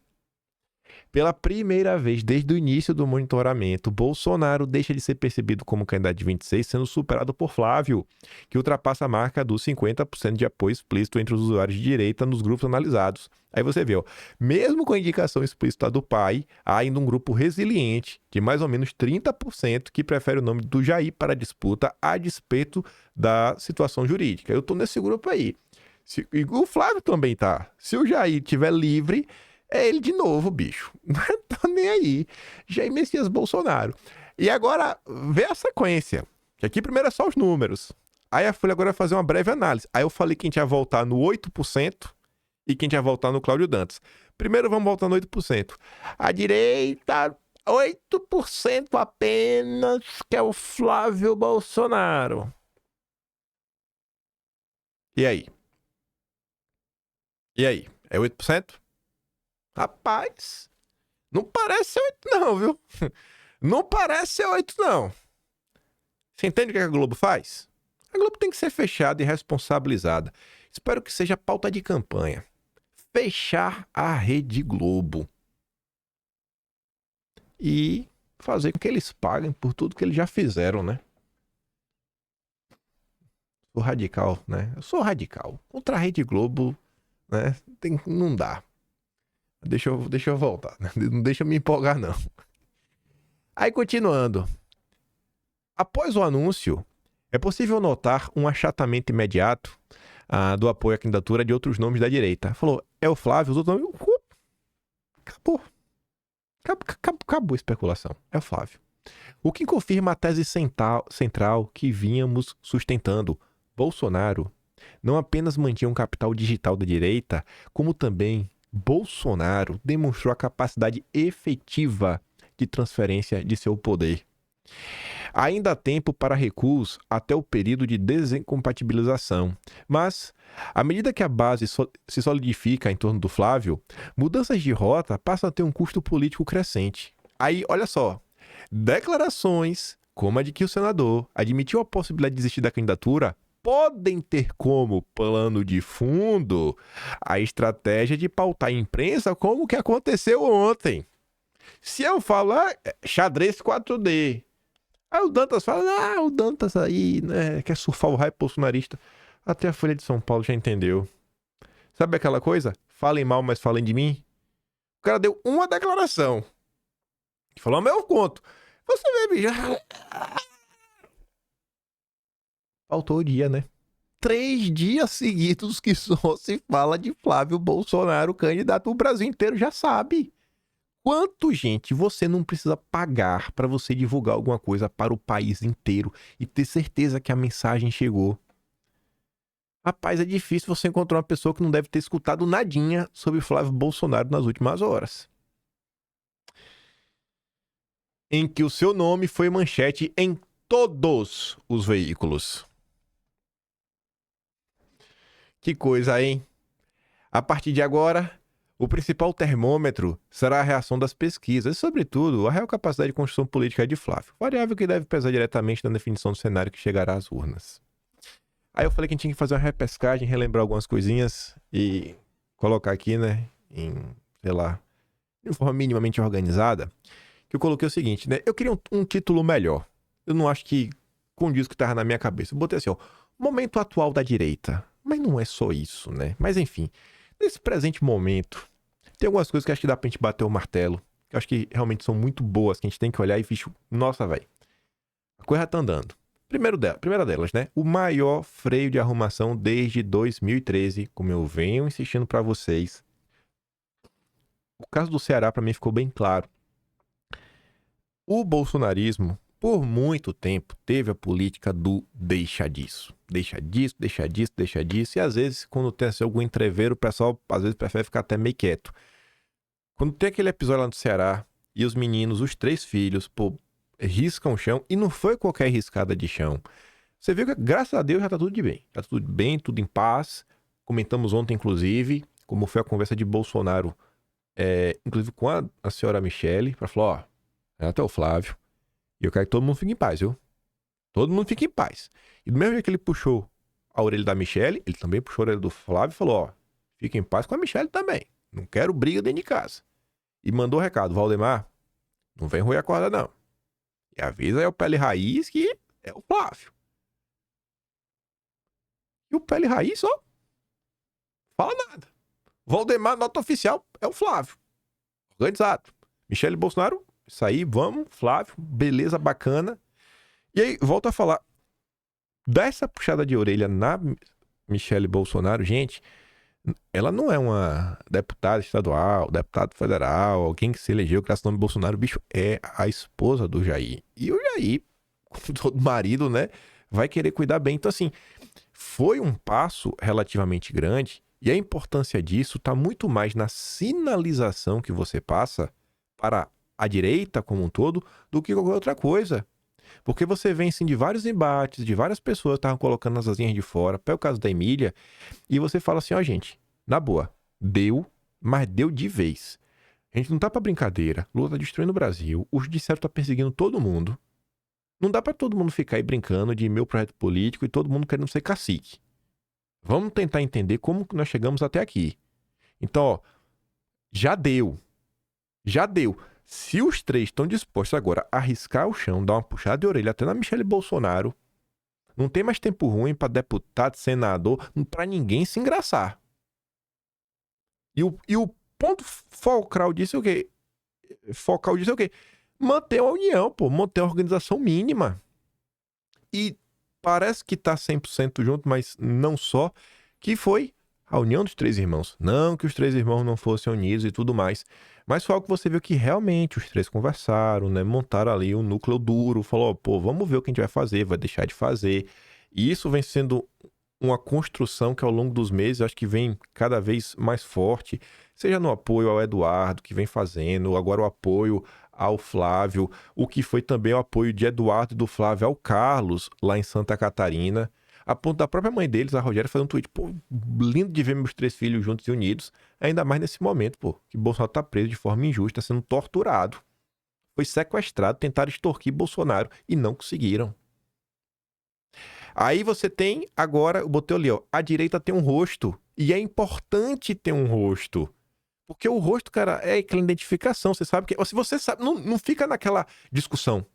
Pela primeira vez desde o início do monitoramento, Bolsonaro deixa de ser percebido como candidato de 26, sendo superado por Flávio, que ultrapassa a marca dos 50% de apoio explícito entre os usuários de direita nos grupos analisados. Aí você vê, ó, mesmo com a indicação explícita do pai, há ainda um grupo resiliente de mais ou menos 30% que prefere o nome do Jair para a disputa a despeito da situação jurídica. Eu tô nesse grupo aí. E o Flávio também tá. Se o Jair estiver livre, é ele de novo, bicho. Não tô nem aí. Jair Messias Bolsonaro. E agora, vê a sequência. Que aqui primeiro é só os números. Aí a Folha agora vai fazer uma breve análise. Aí eu falei que a gente ia voltar no 8% e que a gente ia voltar no Cláudio Dantas. Primeiro vamos voltar no 8%. A direita, 8% apenas, que é o Flávio Bolsonaro. E aí? E aí? É 8%? Rapaz, não parece ser 8 não, viu? Não parece ser 8 não. Você entende o que a Globo faz? A Globo tem que ser fechada e responsabilizada. Espero que seja pauta de campanha. Fechar a Rede Globo. E fazer com que eles paguem por tudo que eles já fizeram, né? Sou radical, né? Eu sou radical. Contra a Rede Globo, né? Não dá. Deixa eu voltar, né? Não deixa eu me empolgar, não. Aí, continuando. Após o anúncio, é possível notar um achatamento imediato do apoio à candidatura de outros nomes da direita. Falou, é o Flávio, os outros nomes... Acabou. Acabou a especulação. É o Flávio. O que confirma a tese central que vínhamos sustentando. Bolsonaro não apenas mantinha um capital digital da direita, como também Bolsonaro demonstrou a capacidade efetiva de transferência de seu poder. Ainda há tempo para recuos até o período de desincompatibilização, mas, à medida que a base se solidifica em torno do Flávio, mudanças de rota passam a ter um custo político crescente. Aí, olha só, declarações como a de que o senador admitiu a possibilidade de desistir da candidatura podem ter como plano de fundo a estratégia de pautar a imprensa como o que aconteceu ontem. Se eu falar xadrez 4D, aí o Dantas fala, o Dantas aí, né, quer surfar o hype bolsonarista. Até a Folha de São Paulo já entendeu. Sabe aquela coisa? Falem mal, mas falem de mim. O cara deu uma declaração. Falou, mas eu conto. Você vê, bicho. Faltou o dia, né? 3 dias seguidos que só se fala de Flávio Bolsonaro, candidato. O Brasil inteiro já sabe. Quanto, gente, você não precisa pagar para você divulgar alguma coisa para o país inteiro e ter certeza que a mensagem chegou? Rapaz, é difícil você encontrar uma pessoa que não deve ter escutado nadinha sobre Flávio Bolsonaro nas últimas horas. Em que o seu nome foi manchete em todos os veículos. Que coisa, hein? A partir de agora, o principal termômetro será a reação das pesquisas e, sobretudo, a real capacidade de construção política de Flávio, variável que deve pesar diretamente na definição do cenário que chegará às urnas. Aí eu falei que a gente tinha que fazer uma repescagem, relembrar algumas coisinhas e colocar aqui, né, sei lá, de forma minimamente organizada, que eu coloquei o seguinte, né, eu queria um título melhor. Eu não acho que condiz o que estava na minha cabeça. Eu botei assim, ó, momento atual da direita. Mas não é só isso, né? Mas enfim, nesse presente momento, tem algumas coisas que acho que dá pra gente bater o martelo, que eu acho que realmente são muito boas, que a gente tem que olhar e, bicho, nossa, velho, a coisa tá andando. Primeira delas, né? O maior freio de arrumação desde 2013, como eu venho insistindo pra vocês. O caso do Ceará, pra mim, ficou bem claro. O bolsonarismo, por muito tempo, teve a política do deixa disso. Deixa disso, deixa disso, deixa disso. E às vezes, quando tem assim, algum entreveiro, o pessoal às vezes prefere ficar até meio quieto. Quando tem aquele episódio lá no Ceará, e os meninos, os 3 filhos, pô, riscam o chão, e não foi qualquer riscada de chão. Você viu que, graças a Deus, já tá tudo de bem. Tá tudo bem, tudo em paz. Comentamos ontem, inclusive, como foi a conversa de Bolsonaro, inclusive com a senhora Michele, pra falar, ó, até o Flávio. E eu quero que todo mundo fique em paz, viu? Todo mundo fica em paz. E do mesmo jeito que ele puxou a orelha da Michelle, ele também puxou a orelha do Flávio e falou, ó, fica em paz com a Michelle também. Não quero briga dentro de casa. E mandou o recado, Valdemar, não vem roer a corda não. E avisa aí o Pele Raiz que é o Flávio. E o Pele Raiz só fala nada. Valdemar, nota oficial, é o Flávio. Organizado. Michelle Bolsonaro, isso aí, vamos, Flávio, beleza, bacana. E aí, volto a falar, dá essa puxada de orelha na Michelle Bolsonaro, gente, ela não é uma deputada estadual, deputado federal, alguém que se elegeu graças ao nome Bolsonaro, bicho, é a esposa do Jair. E o Jair, como todo marido, né, vai querer cuidar bem. Então, assim, foi um passo relativamente grande e a importância disso está muito mais na sinalização que você passa para a direita como um todo do que qualquer outra coisa. Porque você vem, assim, de vários embates, de várias pessoas que estavam colocando as asinhas de fora, até o caso da Emília, e você fala assim, ó, gente, na boa, deu, mas deu de vez. A gente não tá pra brincadeira, Lula tá destruindo o Brasil, o judiciário tá perseguindo todo mundo. Não dá pra todo mundo ficar aí brincando de meu projeto político e todo mundo querendo ser cacique. Vamos tentar entender como que nós chegamos até aqui. Então, ó, já deu. Já deu. Se os três estão dispostos agora a arriscar o chão, dar uma puxada de orelha até na Michelle Bolsonaro, não tem mais tempo ruim para deputado, senador, para ninguém se engraçar. E o ponto focal disso é o quê? Manter a união, pô, manter a organização mínima. E parece que tá 100% junto, mas não só, que foi a união dos três irmãos. Não que os três irmãos não fossem unidos e tudo mais, mas foi algo que você viu que realmente os três conversaram, né? Montaram ali um núcleo duro, falou, pô, vamos ver o que a gente vai fazer, vai deixar de fazer. E isso vem sendo uma construção que ao longo dos meses, eu acho que vem cada vez mais forte, seja no apoio ao Eduardo, que vem fazendo, agora o apoio ao Flávio, o que foi também o apoio de Eduardo e do Flávio ao Carlos, lá em Santa Catarina, a ponto da própria mãe deles, a Rogéria, fazer um tweet, pô, lindo de ver meus três filhos juntos e unidos, ainda mais nesse momento, pô, que Bolsonaro tá preso de forma injusta, sendo torturado. Foi sequestrado, tentaram extorquir Bolsonaro e não conseguiram. Aí você tem, agora, eu botei ali, ó, a direita tem um rosto, e é importante ter um rosto. Porque o rosto, cara, é aquela identificação, você sabe que... Se você sabe, não fica naquela discussão.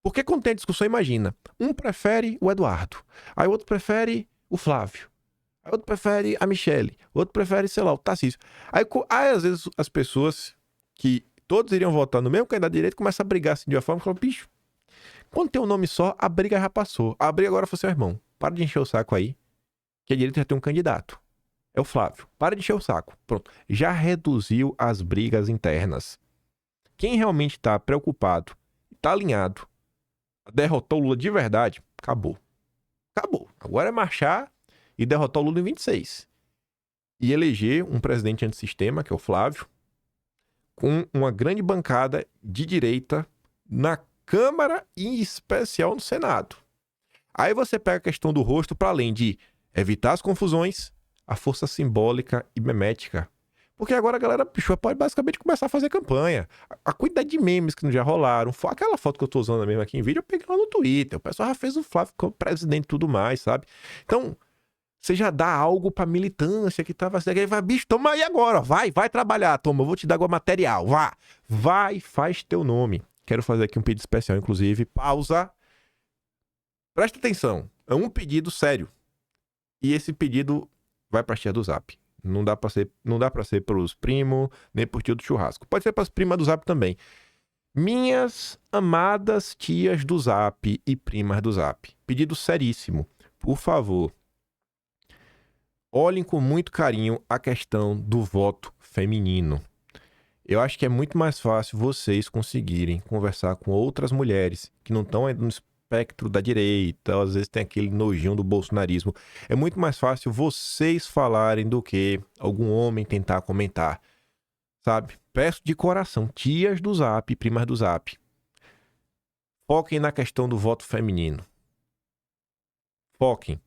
Porque quando tem a discussão, imagina, um prefere o Eduardo, aí o outro prefere o Flávio, aí o outro prefere a Michelle, o outro prefere, sei lá, o Tarcísio. Aí às vezes as pessoas que todos iriam votar no mesmo candidato direito começam a brigar assim de uma forma que falam, bicho, quando tem um nome só, a briga já passou. A briga agora foi seu irmão. Para de encher o saco aí, que a direita já tem um candidato. É o Flávio. Para de encher o saco. Pronto. Já reduziu as brigas internas. Quem realmente está preocupado, está alinhado, derrotou o Lula de verdade, acabou. Acabou. Agora é marchar e derrotar o Lula em 26. E eleger um presidente antissistema, que é o Flávio, com uma grande bancada de direita na Câmara e em especial no Senado. Aí você pega a questão do rosto para além de evitar as confusões, a força simbólica e memética. Porque agora a galera pode basicamente começar a fazer campanha. A quantidade de memes que já rolaram, aquela foto que eu tô usando mesmo aqui em vídeo, eu peguei lá no Twitter. O pessoal já fez o Flávio como presidente e tudo mais, sabe? Então, você já dá algo pra militância que tava... Vai, bicho, toma aí agora, vai trabalhar, toma, eu vou te dar algum material, vai, faz teu nome. Quero fazer aqui um pedido especial, inclusive, pausa. Presta atenção, é um pedido sério. E esse pedido vai pra tia do Zap. Não dá pra ser pros primos, nem por tio do churrasco. Pode ser pras primas do Zap também. Minhas amadas tias do Zap e primas do Zap. Pedido seríssimo. Por favor, olhem com muito carinho a questão do voto feminino. Eu acho que é muito mais fácil vocês conseguirem conversar com outras mulheres que não estão ainda no espectro da direita, às vezes tem aquele nojinho do bolsonarismo. É muito mais fácil vocês falarem do que algum homem tentar comentar, sabe? Peço de coração, tias do Zap, primas do Zap, foquem na questão do voto feminino. Foquem.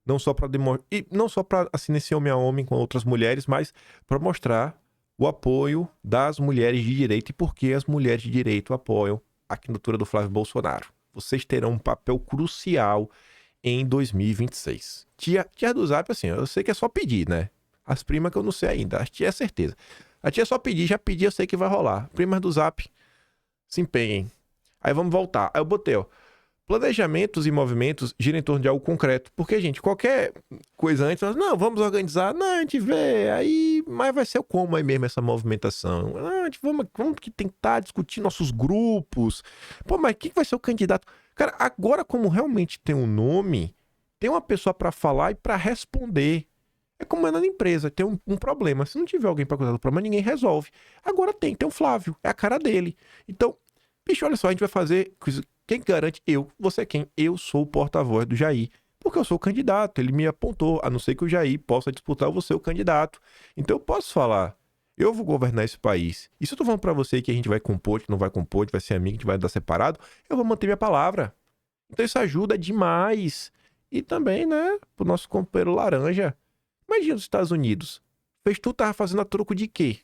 Não só para demonstrar, e não só para assim esse homem a homem com outras mulheres, mas para mostrar o apoio das mulheres de direita e por que as mulheres de direita apoiam a candidatura do Flávio Bolsonaro. vocês terão um papel crucial em 2026. Tia do Zap, assim, eu sei que é só pedir, né? As primas que eu não sei ainda, a tia é certeza. A tia é só pedir, já pedi, eu sei que vai rolar. Primas do Zap, se empenhem. Aí vamos voltar. Aí eu botei, ó. Planejamentos e movimentos giram em torno de algo concreto. Porque, gente, qualquer coisa antes, nós, não, vamos organizar, não, a gente vê, aí, mas vai ser o como aí mesmo essa movimentação. Ah, a gente vamos tentar discutir nossos grupos. Pô, mas o que vai ser o candidato? Cara, agora como realmente tem um nome, tem uma pessoa para falar e para responder. É como é na empresa, tem um problema. Se não tiver alguém para cuidar do problema, ninguém resolve. Agora tem o Flávio, é a cara dele. Então, bicho, olha só, a gente vai fazer... Quem garante? Eu. Você é quem? Eu sou o porta-voz do Jair. Porque eu sou o candidato. Ele me apontou. A não ser que o Jair possa disputar, eu vou ser o candidato. Então eu posso falar. Eu vou governar esse país. E se eu tô falando pra você que a gente vai compor, que não vai compor, que vai ser amigo, que a gente vai andar separado, eu vou manter minha palavra. Então isso ajuda demais. E também, né, pro nosso companheiro laranja. Imagina os Estados Unidos. Fez tudo, tava fazendo a troco de quê?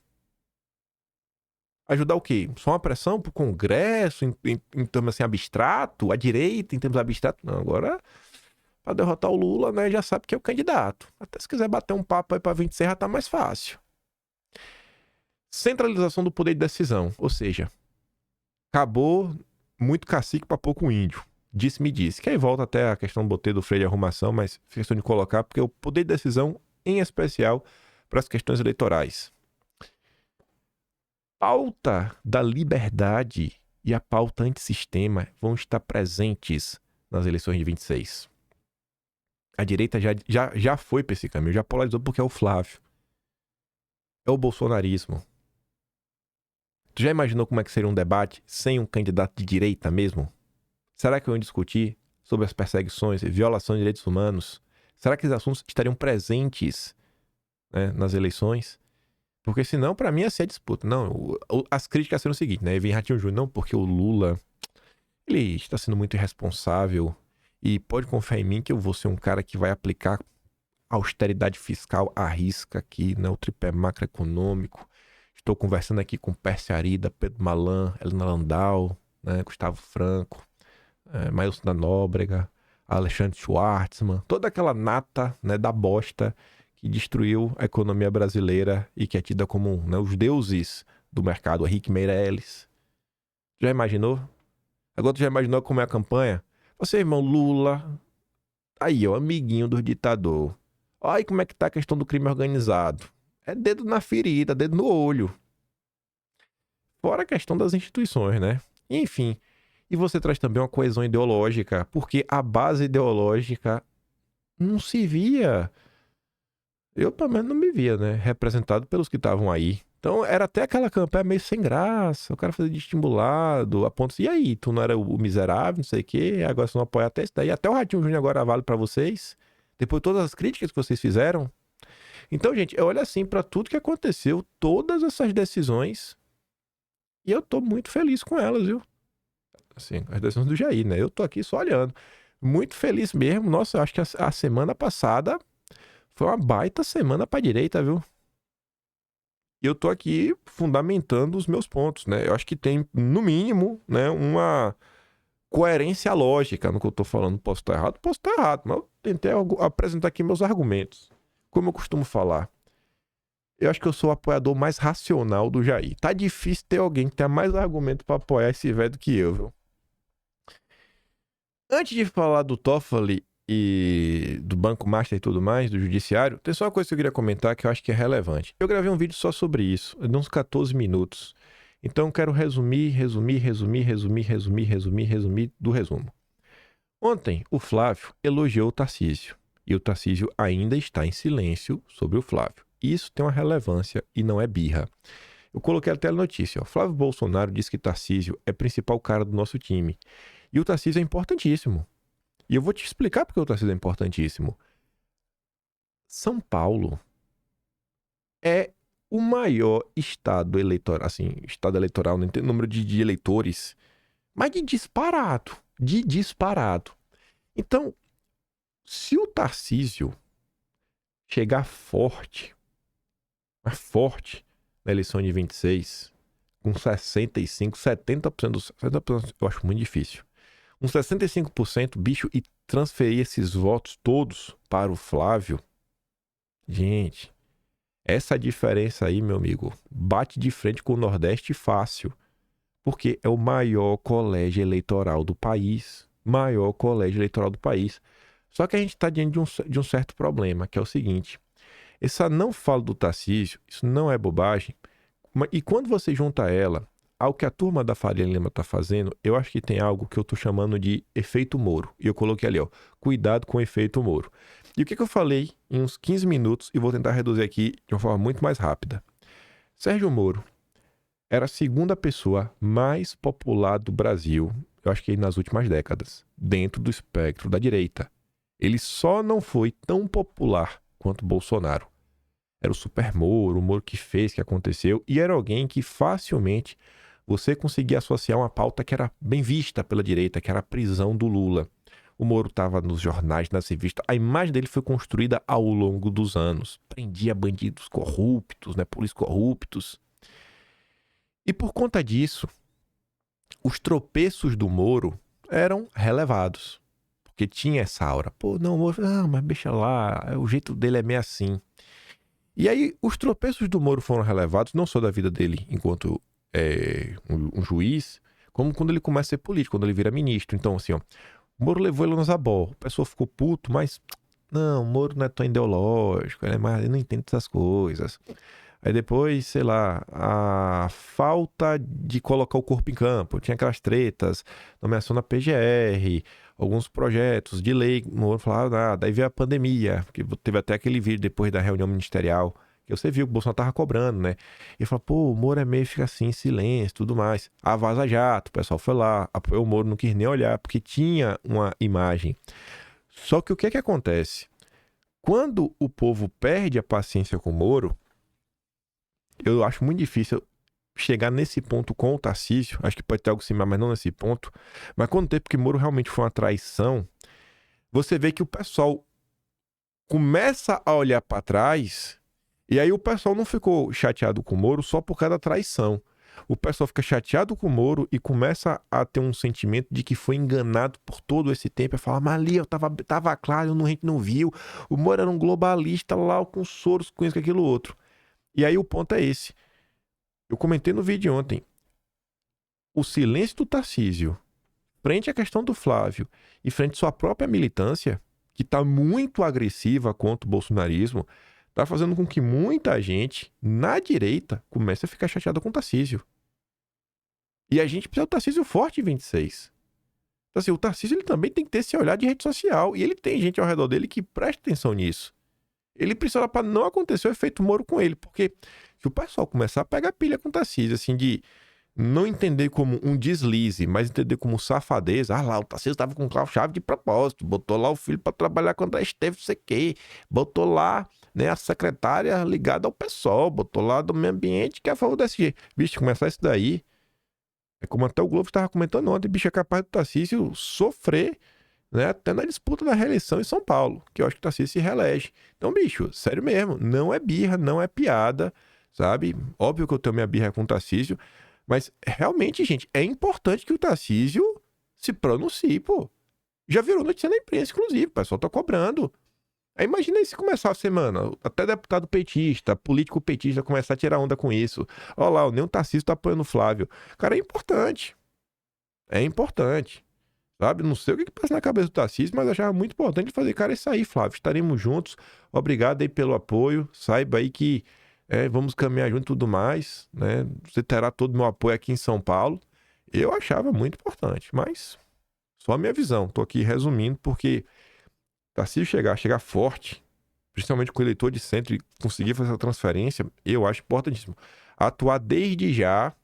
Ajudar o quê? Só uma pressão pro Congresso, em termos assim, abstrato? A direita, em termos abstratos? Não, agora, pra derrotar o Lula, né, já sabe que é o candidato. Até se quiser bater um papo aí pra 26 já tá mais fácil. Centralização do poder de decisão. Ou seja, acabou muito cacique pra pouco índio. Disse-me disse. Que aí volta até a questão do botei do freio de arrumação, mas questão de colocar, porque o poder de decisão, em especial, para as questões eleitorais. Pauta da liberdade e a pauta antissistema vão estar presentes nas eleições de 26. A direita já foi para esse caminho, já polarizou porque é o Flávio. É o bolsonarismo. Tu já imaginou como é que seria um debate sem um candidato de direita mesmo? Será que iam discutir sobre as perseguições e violações de direitos humanos? Será que esses assuntos estariam presentes, né, nas eleições? Porque senão, pra mim, ia ser a disputa. Não, as críticas seriam o seguinte, né? Vem Ratinho Júnior, não, porque o Lula, ele está sendo muito irresponsável e pode confiar em mim que eu vou ser um cara que vai aplicar austeridade fiscal à risca aqui, né? O tripé macroeconômico. Estou conversando aqui com Pérsia Arida, Pedro Malan, Helena Landau, né? Gustavo Franco, Maílson da Nóbrega, Alexandre Schwartzman, toda aquela nata, né, da bosta que destruiu a economia brasileira e que é tida como, né, os deuses do mercado, Henrique Meirelles. Já imaginou? Agora tu já imaginou como é a campanha? Você, irmão, Lula, aí, ó, amiguinho do ditador. Olha aí como é que tá a questão do crime organizado. É dedo na ferida, dedo no olho. Fora a questão das instituições, né? Enfim. E você traz também uma coesão ideológica, porque a base ideológica não se via... Eu, pelo menos, não me via, né? Representado pelos que estavam aí. Então, era até aquela campanha meio sem graça. O cara fazia de estimulado, a ponto de... E aí, tu não era o miserável, não sei o quê. Agora você não apoia até isso daí. Até o Ratinho Júnior agora vale pra vocês. Depois de todas as críticas que vocês fizeram. Então, gente, eu olho assim pra tudo que aconteceu. Todas essas decisões. E eu tô muito feliz com elas, viu? Assim, as decisões do Jair, né? Eu tô aqui só olhando. Muito feliz mesmo. Nossa, eu acho que a semana passada... Foi uma baita semana pra direita, viu? E eu tô aqui fundamentando os meus pontos, né? Eu acho que tem, no mínimo, né, uma coerência lógica no que eu tô falando. Posso estar errado? Posso estar errado, mas eu tentei apresentar aqui meus argumentos. Como eu costumo falar, eu acho que eu sou o apoiador mais racional do Jair. Tá difícil ter alguém que tenha mais argumento pra apoiar esse velho do que eu, viu? Antes de falar do Toffoli e do Banco Master e tudo mais, do Judiciário, tem só uma coisa que eu queria comentar que eu acho que é relevante. Eu gravei um vídeo só sobre isso, de uns 14 minutos. Então eu quero resumir do resumo. Ontem, o Flávio elogiou o Tarcísio. E o Tarcísio ainda está em silêncio sobre o Flávio. Isso tem uma relevância e não é birra. Eu coloquei até a notícia. Ó. Flávio Bolsonaro disse que Tarcísio é o principal cara do nosso time. E o Tarcísio é importantíssimo. E eu vou te explicar porque o Tarcísio é importantíssimo. São Paulo é o maior estado eleitoral, assim, estado eleitoral, não tem número de eleitores, mas de disparado. Então, se o Tarcísio chegar forte na eleição de 26, com 65, 70%, 70% eu acho muito difícil. uns 65%, bicho, e transferir esses votos todos para o Flávio. Gente, essa diferença aí, meu amigo, bate de frente com o Nordeste fácil. Porque é o maior colégio eleitoral do país. Maior colégio eleitoral do país. Só que a gente está diante de um certo problema, que é o seguinte. Essa não fala do Tarcísio, isso não é bobagem. E quando você junta ela ao que a turma da Faria Lima está fazendo, eu acho que tem algo que eu estou chamando de efeito Moro. E eu coloquei ali, ó, cuidado com o efeito Moro. E o que eu falei em uns 15 minutos, e vou tentar reduzir aqui de uma forma muito mais rápida. Sérgio Moro era a segunda pessoa mais popular do Brasil, eu acho que nas últimas décadas, dentro do espectro da direita. Ele só não foi tão popular quanto Bolsonaro. Era o super Moro, o Moro que fez, que aconteceu, e era alguém que facilmente você conseguia associar uma pauta que era bem vista pela direita, que era a prisão do Lula. O Moro estava nos jornais, nas revistas, a imagem dele foi construída ao longo dos anos. Prendia bandidos corruptos, né, políticos corruptos. E por conta disso, os tropeços do Moro eram relevados. Porque tinha essa aura. Pô, não, Moro, mas deixa lá, o jeito dele é meio assim. E aí, os tropeços do Moro foram relevados, não só da vida dele enquanto um juiz, como quando ele começa a ser político, quando ele vira ministro. Então, assim, ó, o Moro levou ele no zabó. O pessoal ficou puto, mas não, o Moro não é tão ideológico, ele não entende essas coisas. Aí depois, sei lá, a falta de colocar o corpo em campo. Tinha aquelas tretas, nomeação na PGR, alguns projetos de lei, o Moro falava nada. Daí veio a pandemia, que teve até aquele vídeo depois da reunião ministerial, que você viu que o Bolsonaro tava cobrando, né? E falou, pô, o Moro é meio fica assim, em silêncio, tudo mais. A Vaza Jato, o pessoal foi lá, apoiou o Moro, não quis nem olhar, porque tinha uma imagem. Só que o que é que acontece? Quando o povo perde a paciência com o Moro, eu acho muito difícil chegar nesse ponto com o Tarcísio. Acho que pode ter algo similar, mas não nesse ponto. Mas quando teve que Moro realmente foi uma traição, você vê que o pessoal começa a olhar para trás, e aí o pessoal não ficou chateado com o Moro só por causa da traição. O pessoal fica chateado com o Moro e começa a ter um sentimento de que foi enganado por todo esse tempo. É falar, mas ali eu tava claro, a gente não viu. O Moro era um globalista lá com Soros, com isso, com aquilo outro. E aí o ponto é esse. Eu comentei no vídeo ontem. O silêncio do Tarcísio, frente à questão do Flávio e frente à sua própria militância, que está muito agressiva contra o bolsonarismo, está fazendo com que muita gente na direita comece a ficar chateada com o Tarcísio. E a gente precisa do Tarcísio forte em 26. Então, assim, o Tarcísio ele também tem que ter esse olhar de rede social. E ele tem gente ao redor dele que presta atenção nisso. Ele precisa para não acontecer o efeito Moro com ele, porque se o pessoal começar a pegar pilha com o Tarcísio, assim, de não entender como um deslize, mas entender como safadeza, lá, o Tarcísio estava com chave de propósito, botou lá o filho para trabalhar quando a Esteve, não sei o quê, botou lá, né, a secretária ligada ao PSOL, botou lá do meio ambiente que é a favor desse jeito. Bicho, começar isso daí, é como até o Globo estava comentando ontem, bicho, é capaz do Tarcísio sofrer, né, até na disputa da reeleição em São Paulo, que eu acho que o Tarcísio se reelege. Então, bicho, sério mesmo, não é birra, não é piada, sabe? Óbvio que eu tenho minha birra com o Tarcísio, mas realmente, gente, é importante que o Tarcísio se pronuncie, pô. Já virou notícia na imprensa, inclusive, o pessoal tá cobrando. Aí imagina aí se começar a semana, até deputado petista, político petista começar a tirar onda com isso. Olha lá, o Tarcísio tá apoiando o Flávio. Cara, é importante. É importante. Sabe? Não sei o que passa na cabeça do Tarcísio, mas eu achava muito importante fazer, cara, isso aí, Flávio. Estaremos juntos. Obrigado aí pelo apoio. Saiba aí que vamos caminhar junto e tudo mais, né? Você terá todo o meu apoio aqui em São Paulo. Eu achava muito importante, mas só a minha visão. Tô aqui resumindo, porque Tarcísio chegar forte, principalmente com o eleitor de centro e conseguir fazer essa transferência, eu acho importantíssimo. Atuar desde já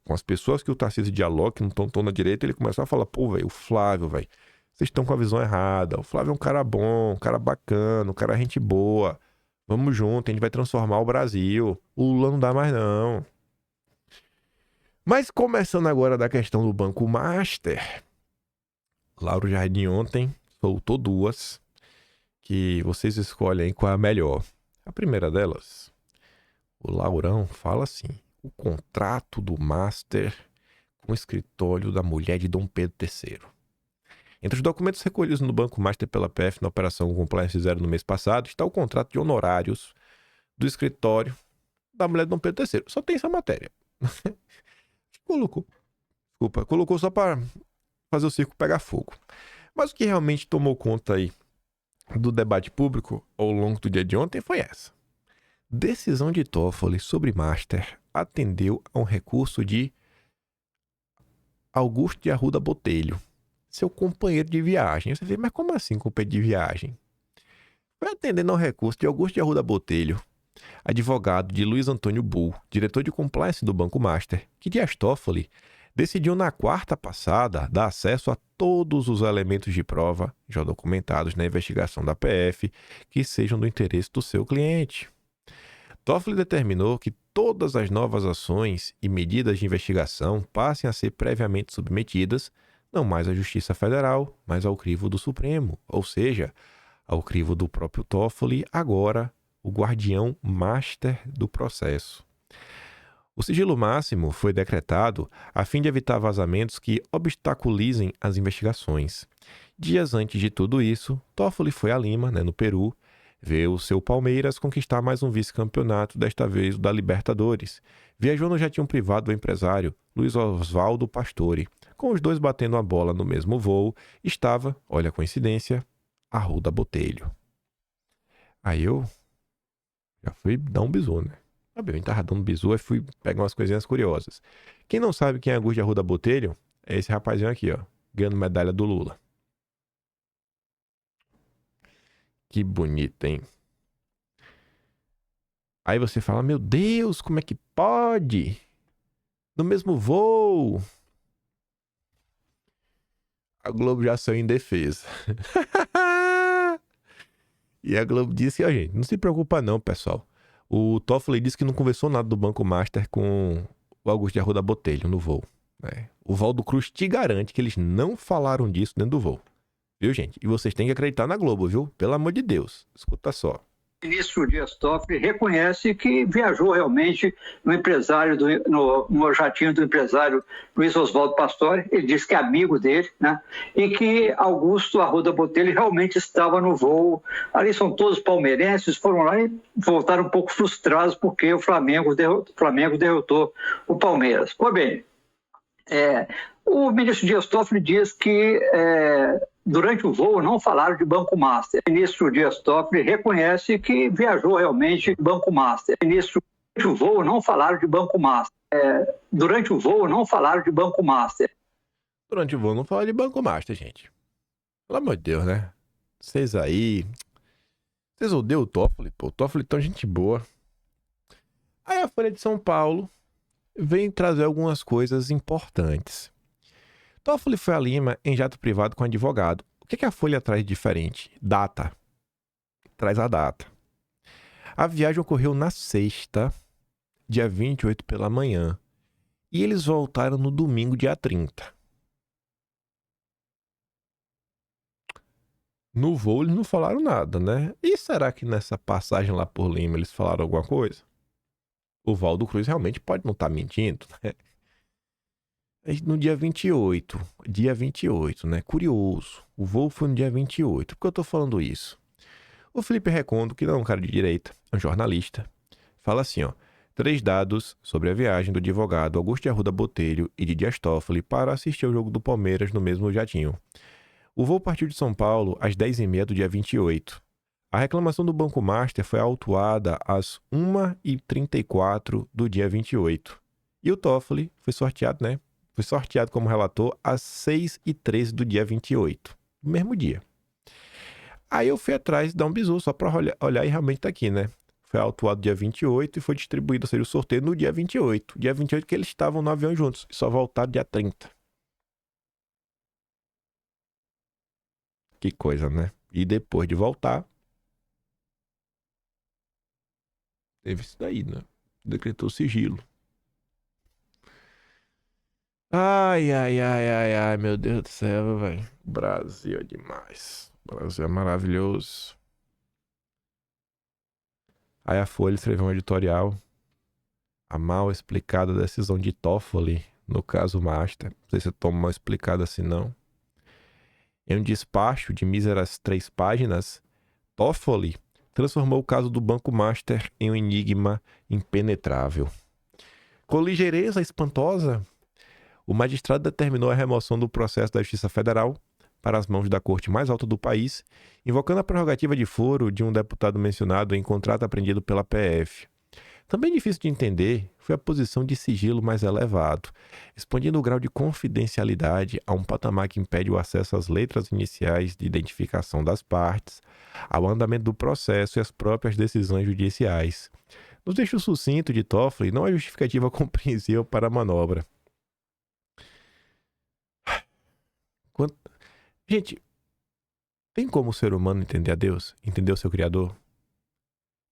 com as pessoas que o Tarcísio dialoga, que não estão na direita, ele começar a falar, pô, velho, o Flávio, velho, vocês estão com a visão errada. O Flávio é um cara bom, um cara bacana, um cara gente boa. Vamos junto, a gente vai transformar o Brasil. O Lula não dá mais, não. Mas começando agora da questão do Banco Master, Lauro Jardim ontem soltou duas, que vocês escolhem qual é a melhor. A primeira delas, o Laurão fala assim, o contrato do Master um escritório da mulher de Dom Pedro III. Entre os documentos recolhidos no Banco Master pela PF na Operação Compliance Zero no mês passado está o contrato de honorários do escritório da mulher de Dom Pedro III. Só tem essa matéria. Colocou só para fazer o circo pegar fogo. Mas o que realmente tomou conta aí do debate público ao longo do dia de ontem foi essa. Decisão de Toffoli sobre Master atendeu a um recurso de Augusto de Arruda Botelho, seu companheiro de viagem. Você vê, mas como assim companheiro de viagem? Foi atendendo ao recurso de Augusto de Arruda Botelho, advogado de Luiz Antônio Bull, diretor de compliance do Banco Master, que Dias Toffoli decidiu na quarta passada dar acesso a todos os elementos de prova já documentados na investigação da PF que sejam do interesse do seu cliente. Toffoli determinou que todas as novas ações e medidas de investigação passem a ser previamente submetidas não mais à Justiça Federal, mas ao crivo do Supremo, ou seja, ao crivo do próprio Toffoli, agora o guardião master do processo. O sigilo máximo foi decretado a fim de evitar vazamentos que obstaculizem as investigações. Dias antes de tudo isso, Toffoli foi a Lima, no Peru, ver o seu Palmeiras conquistar mais um vice-campeonato, desta vez o da Libertadores. Viajou no jatinho privado do empresário Luiz Oswaldo Pastore. Com os dois batendo a bola no mesmo voo, estava, olha a coincidência, Arruda Botelho. Aí eu já fui dar um bisu, né? A gente tava dando bisu e fui pegar umas coisinhas curiosas. Quem não sabe quem é Augusto de Arruda Botelho, é esse rapazinho aqui, ó, ganhando medalha do Lula. Que bonito, hein? Aí você fala, meu Deus, como é que pode? No mesmo voo. A Globo já saiu em defesa. E a Globo disse, ó, gente, não se preocupa não, pessoal. O Toffoli disse que não conversou nada do Banco Master com o Augusto de Arruda Botelho no voo. O Valdo Cruz te garante que eles não falaram disso dentro do voo. Viu, gente? E vocês têm que acreditar na Globo, viu? Pelo amor de Deus. Escuta só. O ministro Dias Toffoli reconhece que viajou realmente no jatinho do empresário Luiz Oswaldo Pastore. Ele disse que é amigo dele, né? E que Augusto Arruda Botelho realmente estava no voo. Ali são todos palmeirenses, foram lá e voltaram um pouco frustrados porque o Flamengo derrotou o Palmeiras. Pois bem, o ministro Dias Toffoli diz que durante o voo não falaram de Banco Master. O ministro Dias Toffoli reconhece que viajou realmente Banco Master. Durante o voo não falaram de Banco Master. Durante o voo não falaram de Banco Master. Durante o voo não falaram de Banco Master, gente. Pelo amor de Deus, né? Vocês aí... Vocês odeiam o Toffoli, pô. O Toffoli é tão gente boa. Aí a Folha de São Paulo vem trazer algumas coisas importantes. Toffoli foi a Lima em jato privado com advogado. O que a Folha traz de diferente? Data. Traz a data. A viagem ocorreu na sexta, dia 28 pela manhã. E eles voltaram no domingo, dia 30. No voo eles não falaram nada, né? E será que nessa passagem lá por Lima eles falaram alguma coisa? O Valdo Cruz realmente pode não estar mentindo, né? No dia 28, né? Curioso. O voo foi no dia 28. Por que eu tô falando isso? O Felipe Recondo, que não é um cara de direita, é um jornalista, fala assim, ó. 3 dados sobre a viagem do advogado Augusto de Arruda Botelho e de Dias Toffoli para assistir ao jogo do Palmeiras no mesmo jatinho. O voo partiu de São Paulo às 10h30 do dia 28. A reclamação do Banco Master foi autuada às 1h34 do dia 28. E o Toffoli foi sorteado, né? Foi sorteado como relator às 6h13 do dia 28, no mesmo dia. Aí eu fui atrás dar um bisu só para olhar e realmente tá aqui, né? Foi autuado dia 28 e foi distribuído, ou seja, o sorteio no dia 28. Dia 28 que eles estavam no avião juntos, e só voltaram dia 30. Que coisa, né? E depois de voltar, teve isso daí, né? Decretou sigilo. Ai, meu Deus do céu, velho. Brasil é demais. Brasil é maravilhoso. Aí a Folha escreveu um editorial. A mal explicada decisão de Toffoli no caso Master. Não sei se eu tomo uma explicada assim, não. Em um despacho de míseras 3 páginas, Toffoli transformou o caso do Banco Master em um enigma impenetrável. Com ligeireza espantosa, o magistrado determinou a remoção do processo da Justiça Federal para as mãos da corte mais alta do país, invocando a prerrogativa de foro de um deputado mencionado em contrato apreendido pela PF. Também difícil de entender foi a posição de sigilo mais elevado, expandindo o grau de confidencialidade a um patamar que impede o acesso às letras iniciais de identificação das partes, ao andamento do processo e às próprias decisões judiciais. No texto sucinto de Toffoli, não há justificativa compreensível para a manobra. Gente, tem como o ser humano entender a Deus? Entender o seu Criador?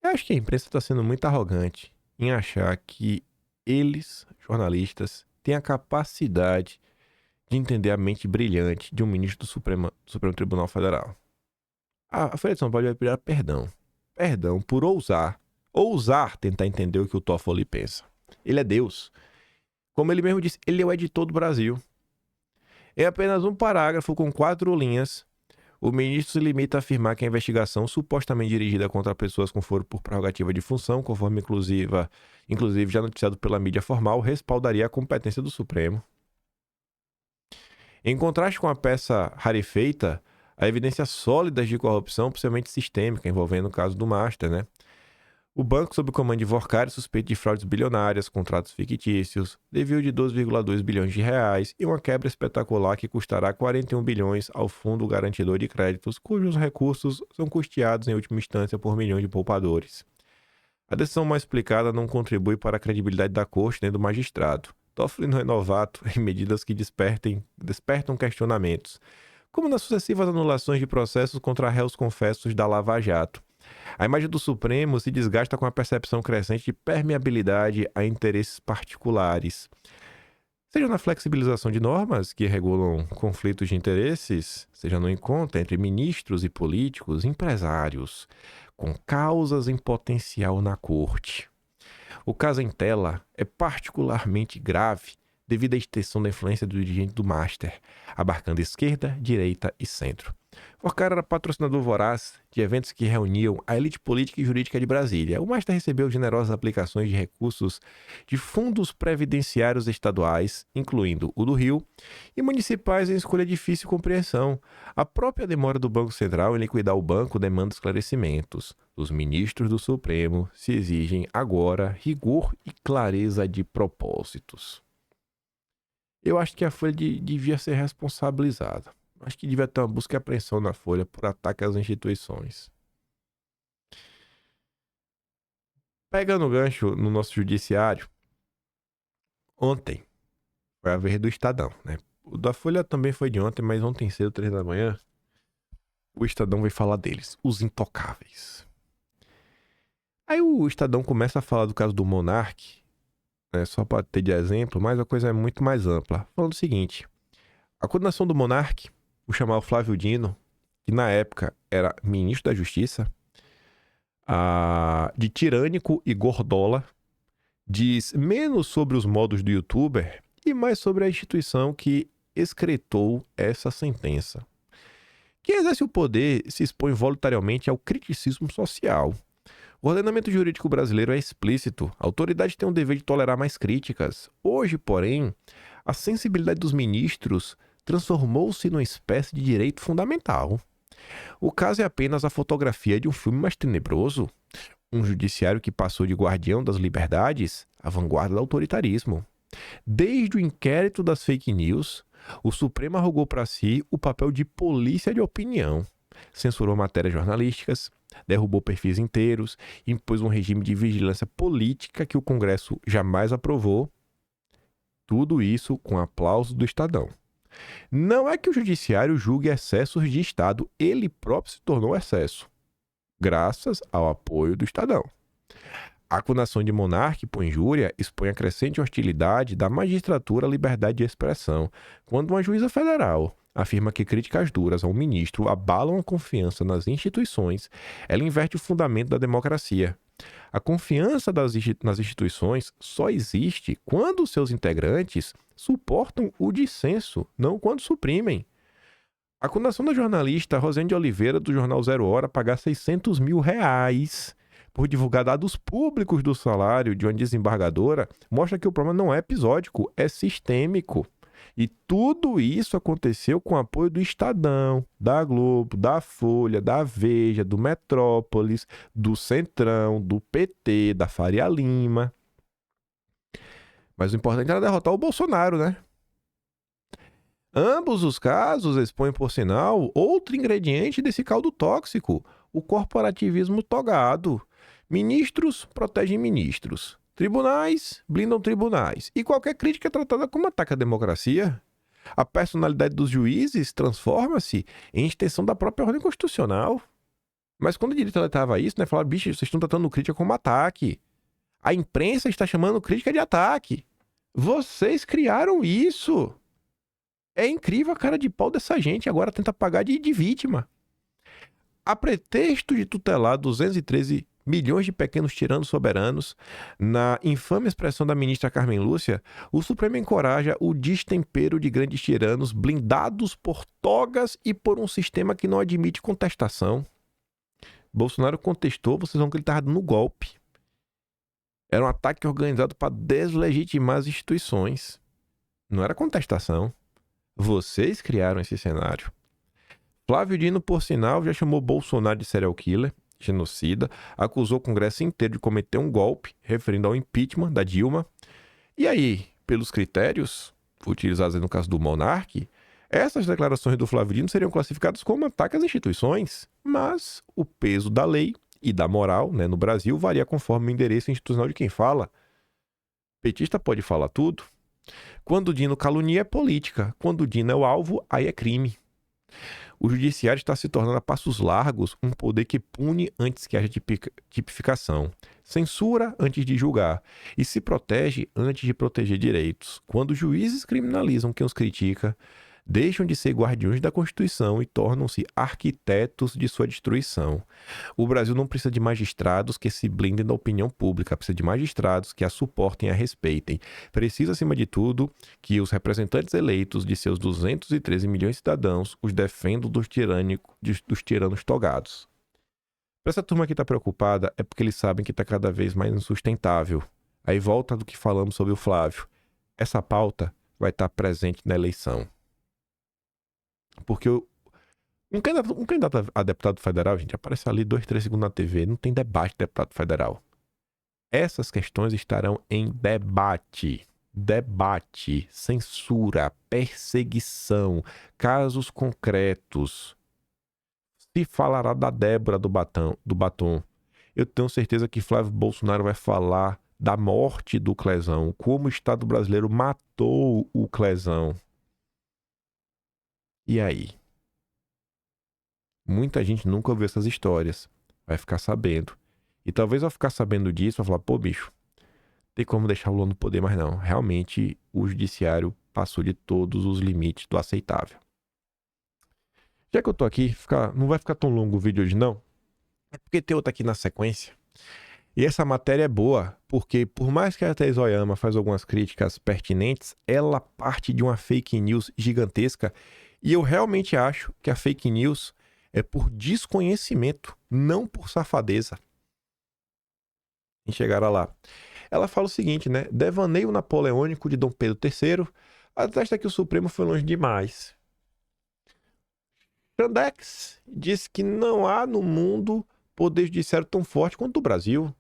Eu acho que a imprensa está sendo muito arrogante em achar que eles, jornalistas, têm a capacidade de entender a mente brilhante de um ministro do Supremo Tribunal Federal. A Folha de São Paulo vai pedir perdão. Perdão por ousar tentar entender o que o Toffoli pensa. Ele é Deus. Como ele mesmo disse, ele é o editor do Brasil. Em apenas um parágrafo com 4 linhas, o ministro se limita a afirmar que a investigação supostamente dirigida contra pessoas com foro por prerrogativa de função, conforme inclusive já noticiado pela mídia formal, respaldaria a competência do Supremo. Em contraste com a peça rarefeita, há evidências sólidas de corrupção, possivelmente sistêmica, envolvendo o caso do Master, né? O banco, sob o comando de Vorkari, suspeito de fraudes bilionárias, contratos fictícios, desvio de 12,2 bilhões de reais e uma quebra espetacular que custará 41 bilhões ao Fundo Garantidor de Créditos, cujos recursos são custeados em última instância por milhões de poupadores. A decisão mais explicada não contribui para a credibilidade da corte nem do magistrado. Toffoli não é novato em medidas que despertam questionamentos, como nas sucessivas anulações de processos contra réus confessos da Lava Jato. A imagem do Supremo se desgasta com a percepção crescente de permeabilidade a interesses particulares. Seja na flexibilização de normas que regulam conflitos de interesses, seja no encontro entre ministros e políticos, empresários, com causas em potencial na corte. O caso em tela é particularmente grave devido à extensão da influência do dirigente do Master, abarcando esquerda, direita e centro. Vorkari era patrocinador voraz de eventos que reuniam a elite política e jurídica de Brasília. O Master recebeu generosas aplicações de recursos de fundos previdenciários estaduais, incluindo o do Rio, e municipais em escolha de difícil compreensão. A própria demora do Banco Central em liquidar o banco demanda esclarecimentos. Dos ministros do Supremo se exigem agora rigor e clareza de propósitos. Eu acho que a Folha devia ser responsabilizada. Acho que devia ter uma busca e apreensão na Folha por ataque às instituições. Pegando o gancho no nosso judiciário, ontem foi a vez do Estadão, né? O da Folha também foi de ontem, mas ontem cedo, 3 da manhã, o Estadão veio falar deles, os intocáveis. Aí o Estadão começa a falar do caso do Monark, né, só para ter de exemplo, mas a coisa é muito mais ampla. Falando o seguinte, a condenação do Monark, o chamar o Flávio Dino, que na época era ministro da Justiça, de tirânico e gordola, diz menos sobre os modos do youtuber e mais sobre a instituição que excretou essa sentença. Quem exerce o poder se expõe voluntariamente ao criticismo social. O ordenamento jurídico brasileiro é explícito. A autoridade tem o dever de tolerar mais críticas. Hoje, porém, a sensibilidade dos ministros transformou-se numa espécie de direito fundamental. O caso é apenas a fotografia de um filme mais tenebroso. Um judiciário que passou de guardião das liberdades à vanguarda do autoritarismo. Desde o inquérito das fake news, o Supremo arrogou para si o papel de polícia de opinião. Censurou matérias jornalísticas, derrubou perfis inteiros, impôs um regime de vigilância política que o Congresso jamais aprovou. Tudo isso com aplauso do Estadão. Não é que o judiciário julgue excessos de Estado, ele próprio se tornou excesso, graças ao apoio do Estadão. A condenação de Monark por injúria expõe a crescente hostilidade da magistratura à liberdade de expressão, quando uma juíza federal afirma que críticas duras ao ministro abalam a confiança nas instituições, ela inverte o fundamento da democracia. A confiança nas instituições só existe quando seus integrantes suportam o dissenso, não quando suprimem. A condenação da jornalista Rosane de Oliveira, do jornal Zero Hora, a pagar R$600 mil por divulgar dados públicos do salário de uma desembargadora mostra que o problema não é episódico, é sistêmico. E tudo isso aconteceu com o apoio do Estadão, da Globo, da Folha, da Veja, do Metrópolis, do Centrão, do PT, da Faria Lima. Mas o importante era derrotar o Bolsonaro, né? Ambos os casos expõem, por sinal, outro ingrediente desse caldo tóxico, o corporativismo togado. Ministros protegem ministros. Tribunais blindam tribunais. E qualquer crítica é tratada como ataque à democracia. A personalidade dos juízes transforma-se em extensão da própria ordem constitucional. Mas quando o direito tratava isso, né, falava, bicho, vocês estão tratando crítica como ataque. A imprensa está chamando crítica de ataque. Vocês criaram isso. É incrível a cara de pau dessa gente. Agora tenta pagar de vítima. A pretexto de tutelar 213 milhões de pequenos tiranos soberanos, na infame expressão da ministra Carmen Lúcia, o Supremo encoraja o destempero de grandes tiranos blindados por togas e por um sistema que não admite contestação. Bolsonaro contestou, vocês vão que ele estava dando golpe. Era um ataque organizado para deslegitimar as instituições. Não era contestação. Vocês criaram esse cenário. Flávio Dino, por sinal, já chamou Bolsonaro de serial killer, genocida, acusou o Congresso inteiro de cometer um golpe, referindo ao impeachment da Dilma. E aí, pelos critérios utilizados no caso do Monark, essas declarações do Flávio Dino seriam classificadas como ataque às instituições, mas o peso da lei e da moral, né, no Brasil varia conforme o endereço institucional de quem fala. Petista pode falar tudo. Quando o Dino calunia é política, quando o Dino é o alvo, aí é crime. O judiciário está se tornando a passos largos um poder que pune antes que haja tipificação, censura antes de julgar e se protege antes de proteger direitos. Quando os juízes criminalizam quem os critica, deixam de ser guardiões da Constituição e tornam-se arquitetos de sua destruição. O Brasil não precisa de magistrados que se blindem da opinião pública, precisa de magistrados que a suportem e a respeitem. Precisa, acima de tudo, que os representantes eleitos de seus 213 milhões de cidadãos os defendam dos tiranos togados. Para essa turma que está preocupada, é porque eles sabem que está cada vez mais insustentável. Aí volta do que falamos sobre o Flávio. Essa pauta vai estar presente na eleição. Porque um candidato a deputado federal, gente, aparece ali 2, 3 segundos na TV, não tem debate de deputado federal. Essas questões estarão em debate. Debate, censura, perseguição, casos concretos. Se falará da Débora do Batom. Eu tenho certeza que Flávio Bolsonaro vai falar da morte do Clezão, como o Estado brasileiro matou o Clezão. E aí? Muita gente nunca ouviu essas histórias. Vai ficar sabendo. E talvez ao ficar sabendo disso, vai falar, pô, bicho, tem como deixar o Lula no poder, mas não. Realmente, o judiciário passou de todos os limites do aceitável. Já que eu tô aqui, não vai ficar tão longo o vídeo hoje, não. É porque tem outra aqui na sequência. E essa matéria é boa, porque por mais que a Thaís Oyama faz algumas críticas pertinentes, ela parte de uma fake news gigantesca. E eu realmente acho que a fake news é por desconhecimento, não por safadeza. E chegará lá. Ela fala o seguinte, né? Devaneio napoleônico de Dom Pedro III atesta que o Supremo foi longe demais. Chandex diz que não há no mundo poder judiciário tão forte quanto o Brasil.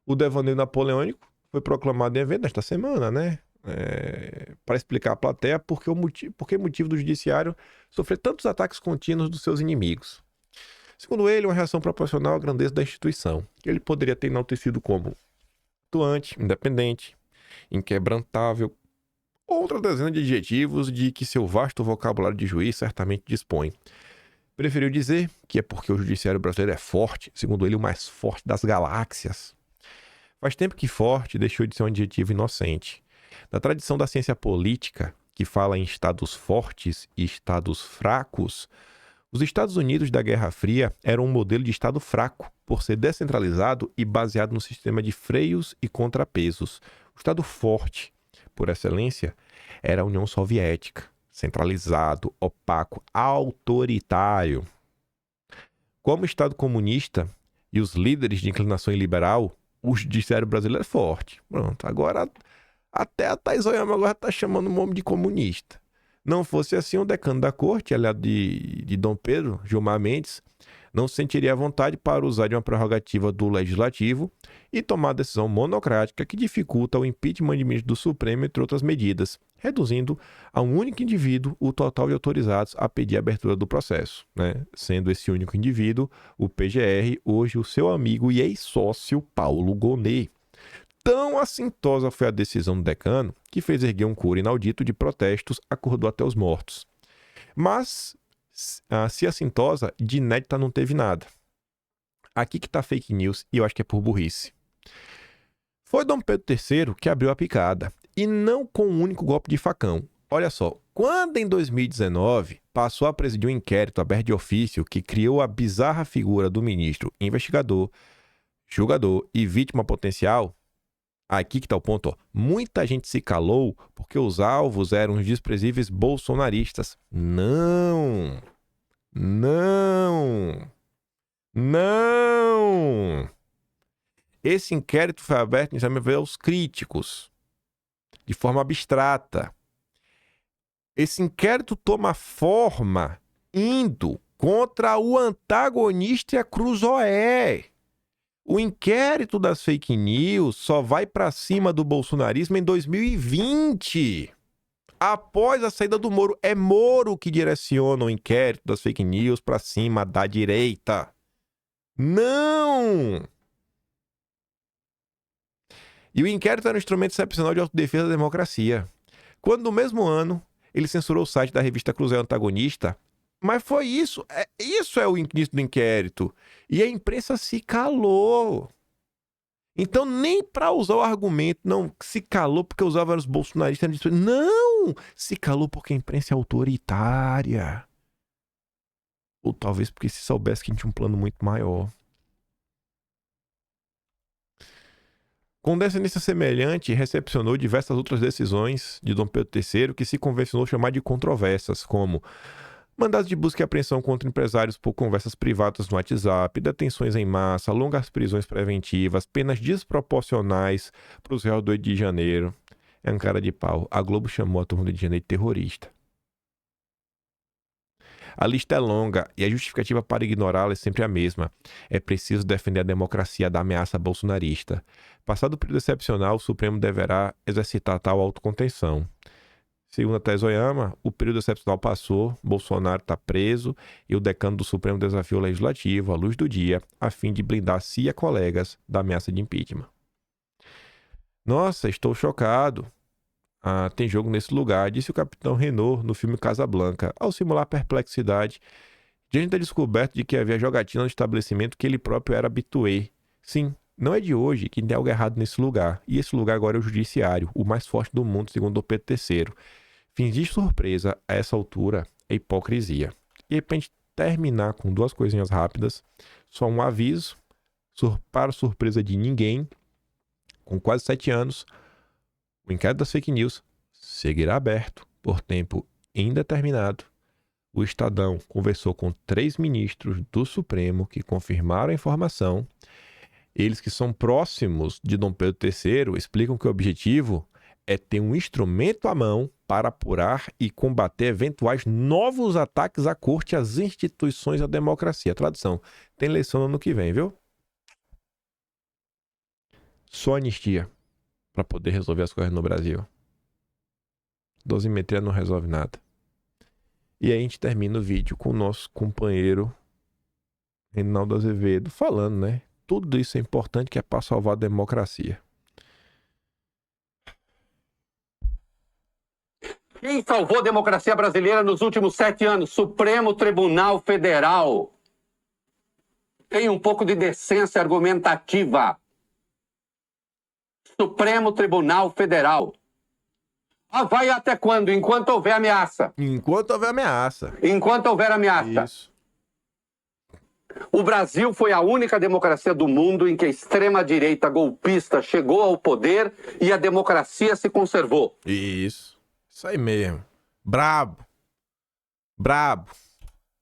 O devaneio napoleônico foi proclamado em evento esta semana, né? Para explicar à plateia por que motivo do judiciário sofrer tantos ataques contínuos dos seus inimigos. Segundo ele, uma reação proporcional à grandeza da instituição, que ele poderia ter enaltecido como atuante, independente, inquebrantável, outra dezena de adjetivos de que seu vasto vocabulário de juiz certamente dispõe. Preferiu dizer que é porque o judiciário brasileiro é forte, segundo ele, o mais forte das galáxias. Faz tempo que forte deixou de ser um adjetivo inocente. Na tradição da ciência política, que fala em estados fortes e estados fracos, Os Estados Unidos da Guerra Fria eram um modelo de Estado fraco, por ser descentralizado e baseado no sistema de freios e contrapesos. O Estado forte, por excelência, era a União Soviética, centralizado, opaco, autoritário. Como Estado comunista e os líderes de inclinação liberal, o judiciário brasileiro é forte. Pronto, agora até a Thaís Oyama agora está chamando o homem de comunista. Não fosse assim, o decano da corte, aliado de Dom Pedro, Gilmar Mendes, não se sentiria à vontade para usar de uma prerrogativa do Legislativo e tomar decisão monocrática que dificulta o impeachment de ministro do Supremo, entre outras medidas, reduzindo a um único indivíduo o total de autorizados a pedir a abertura do processo, né? Sendo esse único indivíduo o PGR, hoje o seu amigo e ex-sócio Paulo Gonet. Tão assintosa foi a decisão do decano que fez erguer um coro inaudito de protestos, acordou até os mortos. Mas, se assintosa, de inédita não teve nada. Aqui que tá fake news e eu acho que é por burrice. Foi Dom Pedro III que abriu a picada, e não com um único golpe de facão. Olha só, quando em 2019 passou a presidir um inquérito aberto de ofício que criou a bizarra figura do ministro investigador, julgador e vítima potencial, aqui que tá o ponto, ó. Muita gente se calou porque os alvos eram os desprezíveis bolsonaristas. Não! Não! Não! Esse inquérito foi aberto inicialmente aos críticos, de forma abstrata. Esse inquérito toma forma indo contra o antagonista e a Cruzoé. O inquérito das fake news só vai para cima do bolsonarismo em 2020. Após a saída do Moro. É Moro que direciona o inquérito das fake news para cima da direita. Não! E o inquérito era um instrumento excepcional de autodefesa da democracia. Quando, no mesmo ano, ele censurou o site da revista Cruzoé Antagonista. Mas foi isso. Isso é o início do inquérito. E a imprensa se calou. Então, nem para usar o argumento, não, se calou porque usava os bolsonaristas. Não! Se calou porque a imprensa é autoritária. Ou talvez porque se soubesse que a gente tinha um plano muito maior. Com descendência semelhante, recepcionou diversas outras decisões de Dom Pedro III que se convencionou chamar de controversas, como mandados de busca e apreensão contra empresários por conversas privadas no WhatsApp, detenções em massa, longas prisões preventivas, penas desproporcionais para os réus do 8 de janeiro. É um cara de pau. A Globo chamou a turma do 8 de janeiro de terrorista. A lista é longa e a justificativa para ignorá-la é sempre a mesma. É preciso defender a democracia da ameaça bolsonarista. Passado o período excepcional, o Supremo deverá exercitar tal autocontenção. Segundo a Thaís Oyama, o período excepcional passou, Bolsonaro está preso e o decano do Supremo desafiou o Legislativo, à luz do dia, a fim de blindar si e colegas da ameaça de impeachment. Nossa, estou chocado. Tem jogo nesse lugar, disse o capitão Renault no filme Casablanca, ao simular perplexidade diante da descoberta de que havia jogatina no estabelecimento que ele próprio era habitué. Sim, não é de hoje que tem algo errado nesse lugar, e esse lugar agora é o judiciário, o mais forte do mundo, segundo o Pedro III. Fingir surpresa a essa altura é hipocrisia. E para a gente terminar com duas coisinhas rápidas, só um aviso, para surpresa de ninguém, com quase 7 anos, o inquérito das fake news seguirá aberto por tempo indeterminado. O Estadão conversou com 3 ministros do Supremo que confirmaram a informação. Eles que são próximos de Dom Pedro III explicam que o objetivo é ter um instrumento à mão para apurar e combater eventuais novos ataques à corte, às instituições e à democracia. Tradução, tem eleição no ano que vem, viu? Só anistia para poder resolver as coisas no Brasil. Dosimetria não resolve nada. E aí a gente termina o vídeo com o nosso companheiro Reinaldo Azevedo falando, né? Tudo isso é importante que é para salvar a democracia. Quem salvou a democracia brasileira nos últimos 7 anos? Supremo Tribunal Federal. Tem um pouco de decência argumentativa. Supremo Tribunal Federal. Vai até quando? Enquanto houver ameaça. Enquanto houver ameaça. Enquanto houver ameaça. Isso. O Brasil foi a única democracia do mundo em que a extrema-direita golpista chegou ao poder e a democracia se conservou. Isso aí mesmo. Brabo. Brabo.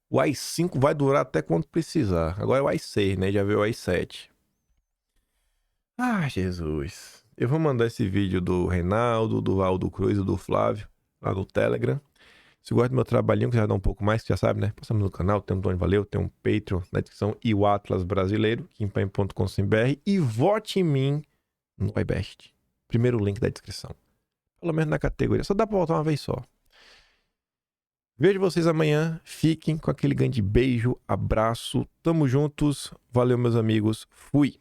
O AI-5 vai durar até quando precisar. Agora é o AI-6, né? Já veio o AI-7. Ah, Jesus. Eu vou mandar esse vídeo do Reinaldo, do Aldo Cruz e do Flávio lá no Telegram. Se gosta do meu trabalhinho, quiser dar um pouco mais, você já sabe, né? Passamos no canal, tem um Tony Valeu, tem um Patreon na descrição e o Atlas Brasileiro, kimpan.com.br, e vote em mim no iBest. Primeiro link da descrição. Pelo menos na categoria. Só dá pra voltar uma vez só. Vejo vocês amanhã. Fiquem com aquele grande beijo, abraço. Tamo juntos. Valeu, meus amigos. Fui.